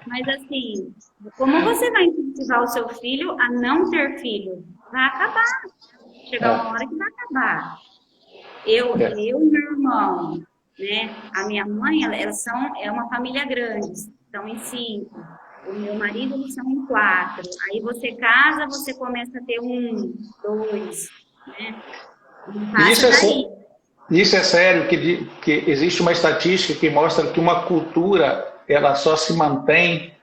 Mas assim, como você vai incentivar o seu filho a não ter filho? Vai acabar. Chegar uma hora que vai acabar. Eu e meu irmão, né? A minha mãe, é uma família grande, são em 5. O meu marido, eles são em 4. Aí você casa, você começa a ter 1, 2, né? Não passa daí. Isso é sério, que existe uma estatística que mostra que uma cultura ela só se mantém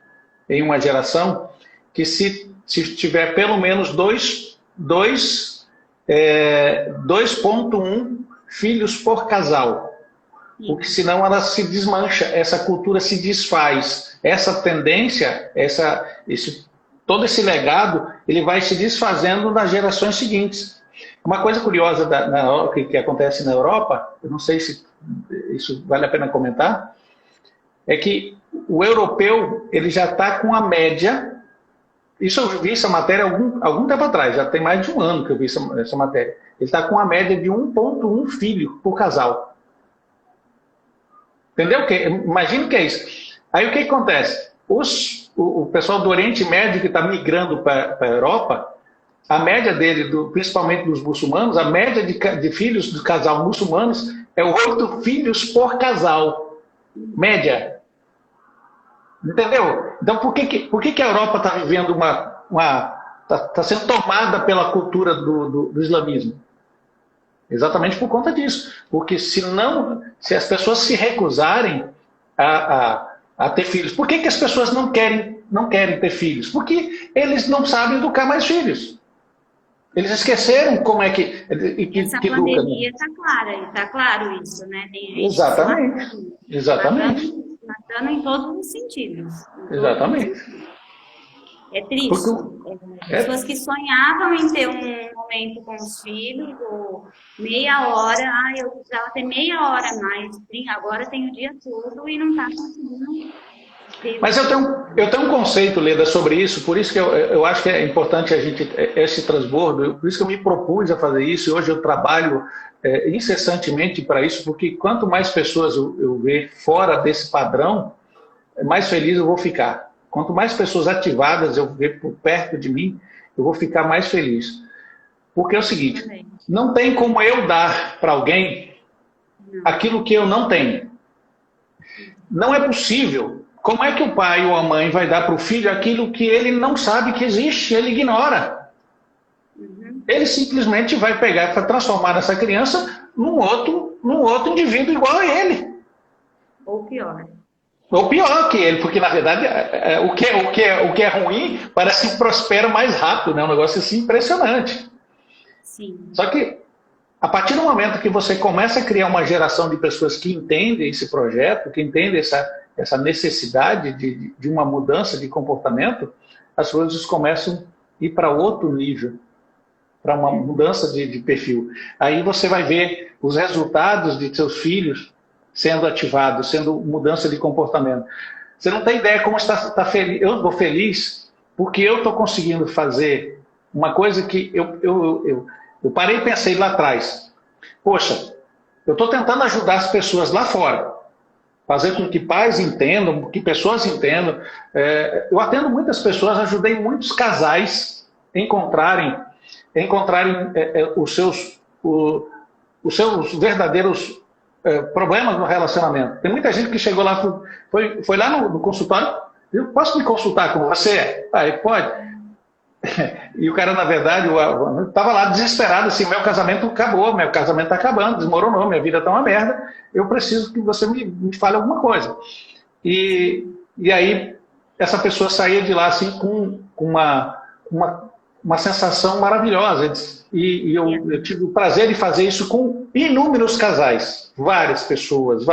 em uma geração que se tiver pelo menos 2,1 filhos por casal. Porque senão ela se desmancha, essa cultura se desfaz. Essa tendência, todo esse legado, ele vai se desfazendo nas gerações seguintes. Uma coisa curiosa que acontece na Europa, eu não sei se isso vale a pena comentar, é que o europeu ele já está com a média. Isso eu vi essa matéria algum tempo atrás, já tem mais de um ano que eu vi essa matéria. Ele está com a média de 1,1 filho por casal. Entendeu? Imagina o que é isso. Aí o que acontece? O pessoal do Oriente Médio que está migrando para a Europa, a média dele, principalmente dos muçulmanos, a média de filhos do casal muçulmanos é 8 filhos por casal. Média. Entendeu? Então por que a Europa está vivendo está sendo tomada pela cultura do islamismo? Exatamente por conta disso. Porque se as pessoas se recusarem a ter filhos, por que as pessoas não querem ter filhos? Porque eles não sabem educar mais filhos. Eles esqueceram como é que essa pandemia está claro isso, né? Tem gente Exatamente. Matando em todos os sentidos. Exatamente. É triste. Pessoas que sonhavam em ter um momento com os filhos, ou meia hora, eu precisava ter meia hora a mais, agora tem o dia todo e não está conseguindo. Mas eu tenho um conceito, Leda, sobre isso, por isso que eu acho que é importante esse transbordo, por isso que eu me propus a fazer isso, e hoje eu trabalho incessantemente para isso, porque quanto mais pessoas eu ver fora desse padrão, mais feliz eu vou ficar. Quanto mais pessoas ativadas eu ver por perto de mim, eu vou ficar mais feliz. Porque é o seguinte, não tem como eu dar para alguém aquilo que eu não tenho. Não é possível. Como é que o pai ou a mãe vai dar para o filho aquilo que ele não sabe que existe, ele ignora? Ele simplesmente vai pegar para transformar essa criança num outro indivíduo igual a ele. Ou pior. Ou pior que ele, porque na verdade o que é ruim parece que prospera mais rápido, né? Um negócio assim impressionante. Sim. Só que a partir do momento que você começa a criar uma geração de pessoas que entendem esse projeto, que entendem essa necessidade de uma mudança de comportamento, as coisas começam a ir para outro nível, para uma mudança de perfil. Aí você vai ver os resultados de seus filhos sendo ativados, sendo mudança de comportamento. Você não tem ideia como está feliz. Eu estou feliz porque eu estou conseguindo fazer uma coisa que eu parei e pensei lá atrás. Poxa, eu estou tentando ajudar as pessoas lá fora, fazer com que pais entendam, que pessoas entendam. Eu atendo muitas pessoas, ajudei muitos casais a encontrarem os seus verdadeiros problemas no relacionamento. Tem muita gente que chegou lá, foi lá no consultório, eu posso me consultar com você? Pode. E o cara, na verdade, estava lá desesperado, assim, meu casamento acabou, meu casamento está acabando, desmoronou, minha vida está uma merda, eu preciso que você me fale alguma coisa. E aí, essa pessoa saía de lá, assim, com uma sensação maravilhosa. E eu tive o prazer de fazer isso com inúmeros casais, várias pessoas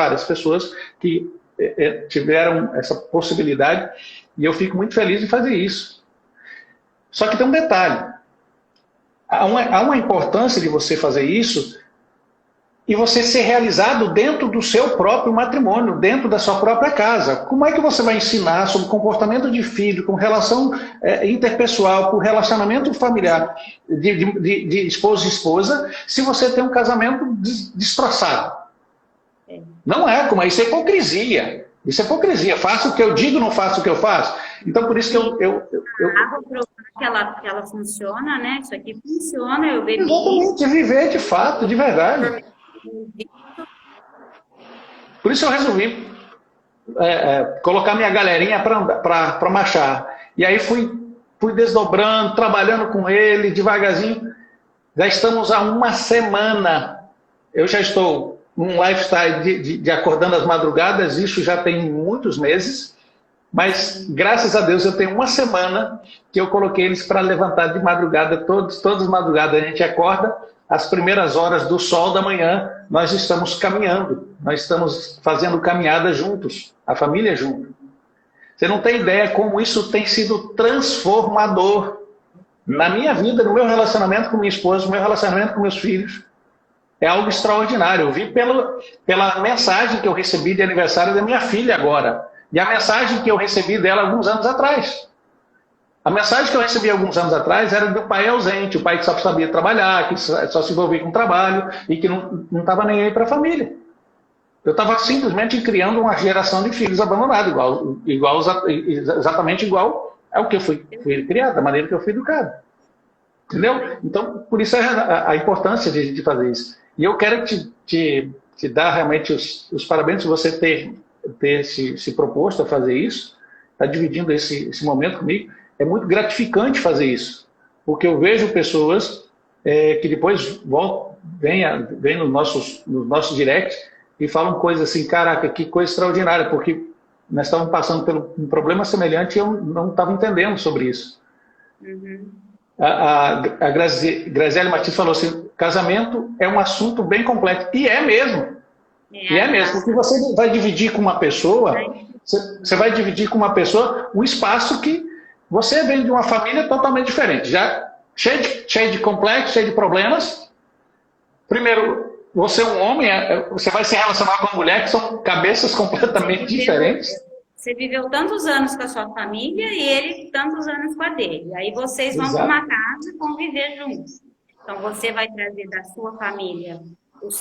que tiveram essa possibilidade, e eu fico muito feliz de fazer isso. Só que tem um detalhe, há uma importância de você fazer isso e você ser realizado dentro do seu próprio matrimônio, dentro da sua própria casa. Como é que você vai ensinar sobre comportamento de filho, com relação interpessoal, com relacionamento familiar de esposo e esposa, se você tem um casamento destroçado? Não é, como isso é hipocrisia. Isso é hipocrisia. Faço o que eu digo, não faço o que eu faço. Então, por isso que A água provar que ela funciona, né? Isso aqui funciona, eu bebi. Exatamente, viver de fato, de verdade. Por isso eu resolvi colocar minha galerinha para marchar. E aí fui desdobrando, trabalhando com ele, devagarzinho. Já estamos há uma semana. Eu já estou num lifestyle de acordando às madrugadas, isso já tem muitos meses. Mas, graças a Deus, eu tenho uma semana que eu coloquei eles para levantar de madrugada, todas as madrugadas a gente acorda, às primeiras horas do sol da manhã, nós estamos caminhando, nós estamos fazendo caminhada juntos, a família junto. Você não tem ideia como isso tem sido transformador na minha vida, no meu relacionamento com minha esposa, no meu relacionamento com meus filhos. É algo extraordinário. Eu vi pela mensagem que eu recebi de aniversário da minha filha agora. E a mensagem que eu recebi dela alguns anos atrás. A mensagem que eu recebi alguns anos atrás era do pai ausente, o pai que só sabia trabalhar, que só se envolvia com trabalho e que não estava nem aí para a família. Eu estava simplesmente criando uma geração de filhos abandonados, exatamente igual ao que eu fui criado, da maneira que eu fui educado. Entendeu? Então, por isso a importância de fazer isso. E eu quero te dar realmente os parabéns por você ter se proposto a fazer isso, está dividindo esse momento comigo. É muito gratificante fazer isso, porque eu vejo pessoas que depois vêm nos nossos directs e falam coisas assim, caraca, que coisa extraordinária, porque nós estávamos passando por um problema semelhante e eu não estava entendendo sobre isso. Uhum. A Graziele Martins falou assim, casamento é um assunto bem complexo, e é mesmo. E é mesmo, porque você vai dividir com uma pessoa, você vai dividir com uma pessoa um espaço que você vem de uma família totalmente diferente, já cheio de complexos, cheio de problemas. Primeiro, você é um homem, você vai se relacionar com uma mulher que são cabeças completamente diferentes. Você viveu tantos anos com a sua família e ele tantos anos com a dele. Aí vocês vão para uma casa conviver juntos. Então você vai trazer da sua família as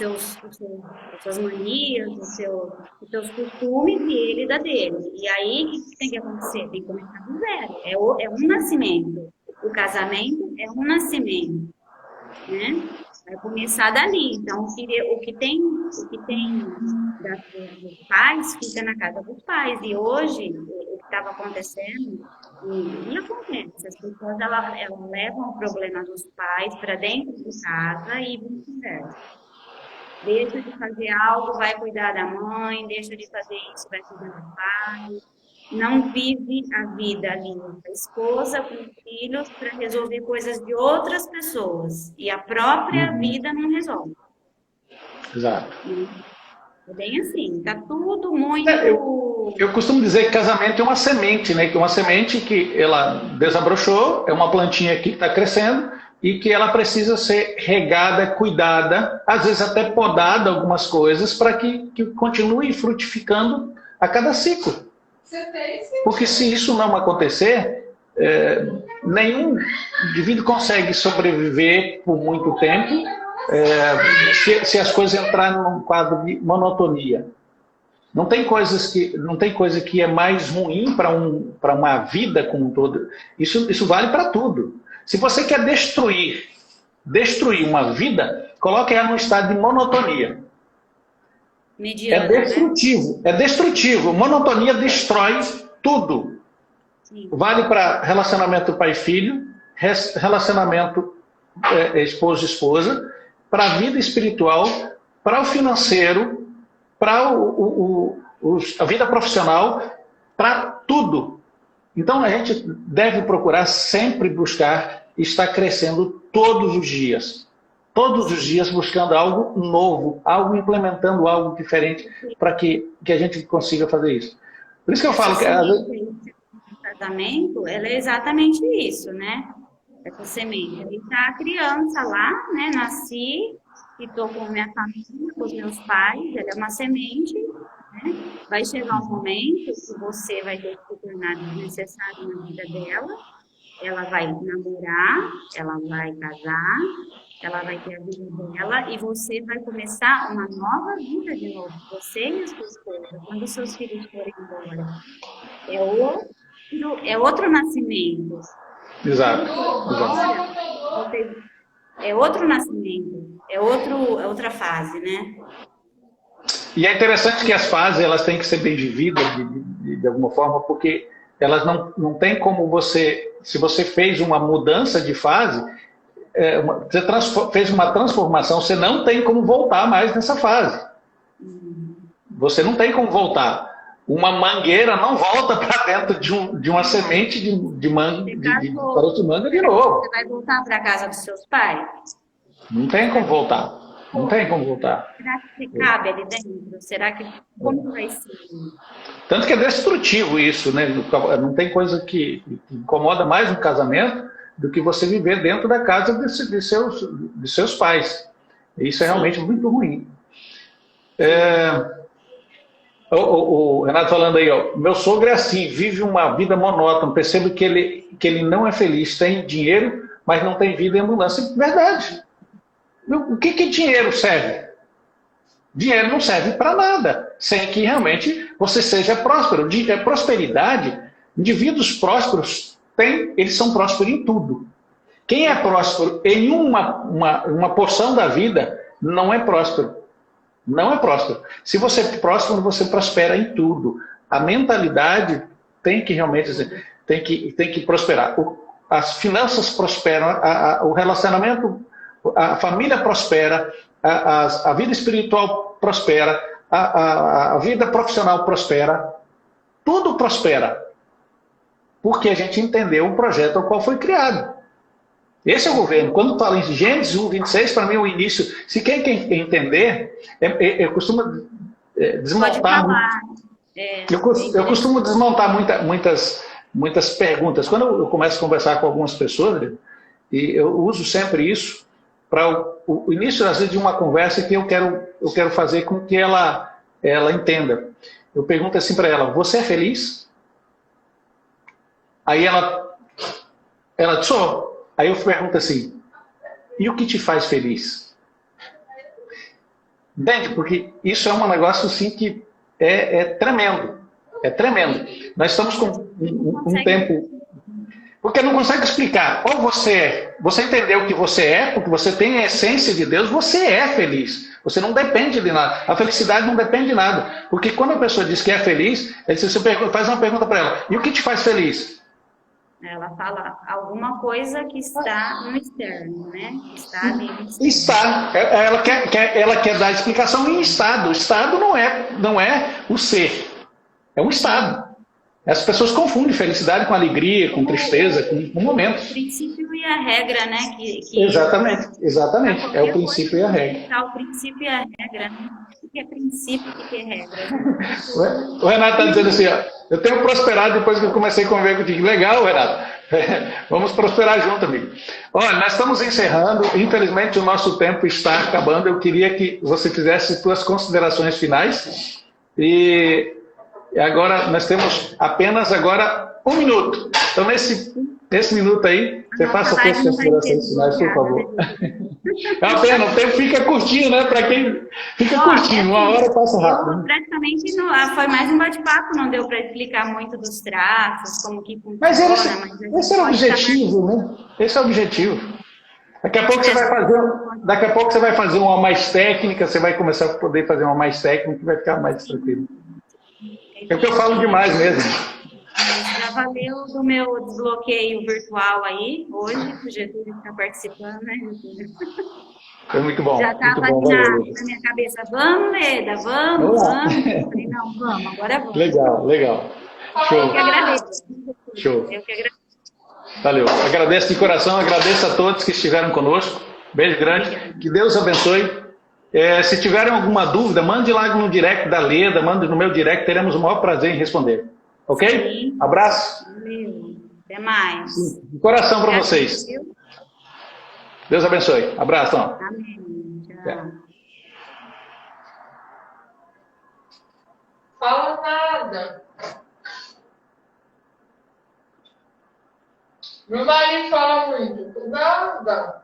suas manias, os seus costumes e ele da dele. E aí, o que tem que acontecer? Tem que começar do zero. É um nascimento. O casamento é um nascimento. Né? Vai começar dali. Então, o que tem dos pais fica na casa dos pais. E hoje, o que estava acontecendo, e acontece, as pessoas elas levam o problema dos pais para dentro de casa e vice-versa. Deixa de fazer algo, vai cuidar da mãe, deixa de fazer isso, vai cuidar do pai. Não vive a vida ali com a esposa, com os filhos, para resolver coisas de outras pessoas. E a própria vida não resolve. Exato. É bem assim, tá tudo muito... Eu costumo dizer que casamento é uma semente, né? Que é uma semente que ela desabrochou, é uma plantinha que está crescendo, e que ela precisa ser regada, cuidada, às vezes até podada algumas coisas, para que continue frutificando a cada ciclo. Porque se isso não acontecer, nenhum indivíduo consegue sobreviver por muito tempo se as coisas entrarem num quadro de monotonia. Não tem coisa que é mais ruim para uma vida como um todo. Isso vale para tudo. Se você quer destruir uma vida, coloque ela num estado de monotonia. Mediana, é destrutivo. Monotonia destrói tudo. Sim. Vale para relacionamento pai e filho, relacionamento esposo e esposa, para a vida espiritual, para o financeiro, para a vida profissional, para tudo. Então a gente deve procurar sempre buscar estar crescendo todos os dias. Todos os dias buscando algo novo, implementando algo diferente para que a gente consiga fazer isso. Por isso que eu falo que o casamento, ela é exatamente isso, né? Essa semente. Ele está a criança lá, né? Nasci e estou com minha família, com os meus pais, ela é uma semente, né? Vai chegar um momento que você vai ter que se tornar necessário na vida dela, ela vai namorar, ela vai casar, ela vai ter a vida dela e você vai começar uma nova vida de novo, você e a sua esposa, quando os seus filhos forem embora. É outro nascimento. Exato. É outro nascimento, é outra fase, né? E é interessante que as fases elas têm que ser bem vividas de alguma forma, porque elas não tem como você, se você fez uma mudança de fase, você fez uma transformação, você não tem como voltar mais nessa fase. Você não tem como voltar. Uma mangueira não volta para dentro de uma semente de manga, de caroço de manga de novo. Você vai voltar para a casa dos seus pais? Não tem como voltar. Não tem como voltar. Será que cabe ali dentro? Será que como vai ser? Tanto que é destrutivo isso, né? Não tem coisa que incomoda mais um casamento do que você viver dentro da casa de seus pais. Isso é realmente muito ruim. O Renato falando aí, ó, meu sogro é assim, vive uma vida monótona, percebo que ele não é feliz, tem dinheiro, mas não tem vida em abundância. Verdade. O que dinheiro serve? Dinheiro não serve para nada, sem que realmente você seja próspero. Prosperidade, indivíduos prósperos eles são prósperos em tudo. Quem é próspero em uma porção da vida não é próspero. Não é próspero. Se você é próspero, você prospera em tudo. A mentalidade tem que realmente tem que prosperar. As finanças prosperam, o relacionamento, a família prospera, a vida espiritual prospera, a vida profissional prospera, tudo prospera. Porque a gente entendeu o projeto ao qual foi criado. Esse é o governo. Quando fala em Gênesis 1:26, para mim o início, se quem quer entender, eu costumo desmontar. Eu costumo desmontar muitas perguntas. Quando eu começo a conversar com algumas pessoas, e eu uso sempre isso para o início, às vezes, de uma conversa que eu quero fazer com que ela entenda. Eu pergunto assim para ela: você é feliz? Aí ela diz: sou. Aí eu pergunto assim: e o que te faz feliz? Entende? Porque isso é um negócio assim que é tremendo. É tremendo. Nós estamos com um tempo... Porque não consegue explicar. Ou você entendeu que você é, porque você tem a essência de Deus, você é feliz. Você não depende de nada. A felicidade não depende de nada. Porque quando a pessoa diz que é feliz, você faz uma pergunta para ela: e o que te faz feliz? Ela fala alguma coisa que está no externo, né? Está ali no externo. Está. Ela quer dar explicação em estado. O estado não é o ser. É um estado. As pessoas confundem felicidade com alegria, com tristeza, com um momento. O princípio e a regra, né? Exatamente. É o princípio e a regra. Tá, o princípio e a regra, né? O que é princípio e o que é regra? O Renato está dizendo assim, ó, eu tenho prosperado depois que eu comecei a conviver contigo. Legal, Renato. Vamos prosperar junto, amigo. Olha, nós estamos encerrando. Infelizmente, o nosso tempo está acabando. Eu queria que você fizesse suas considerações finais. E agora nós temos apenas agora 1 minuto. Então, nesse minuto aí, você faça suas considerações finais, por favor. É uma pena, o tempo fica curtinho, né? Para quem fica curtinho, 1 hora passa rápido. Praticamente foi mais um bate-papo, não deu para explicar muito dos traços, como que funciona. Mas esse é o objetivo, né? Esse é o objetivo. Daqui a pouco você vai fazer uma mais técnica, você vai começar a poder fazer uma mais técnica e vai ficar mais tranquilo. É o que eu falo demais mesmo. Já valeu do meu desbloqueio virtual aí, hoje, o Getúlio está participando, né, Getúlio? Foi muito bom. Já estava na minha cabeça: vamos, Leda, vamos. Eu falei: não, vamos, agora vamos. Legal. Show. Eu que agradeço. Show. Eu que agradeço. Valeu. Agradeço de coração, agradeço a todos que estiveram conosco. Beijo grande. Que Deus abençoe. Se tiverem alguma dúvida, mande lá no direct da Leda, mande no meu direct, teremos o maior prazer em responder. Ok? Sim. Abraço. Valeu. Até mais. Sim. De coração para vocês. Deus abençoe. Abraço. Amém. Tchau. Fala nada. Meu marido fala muito. Nada.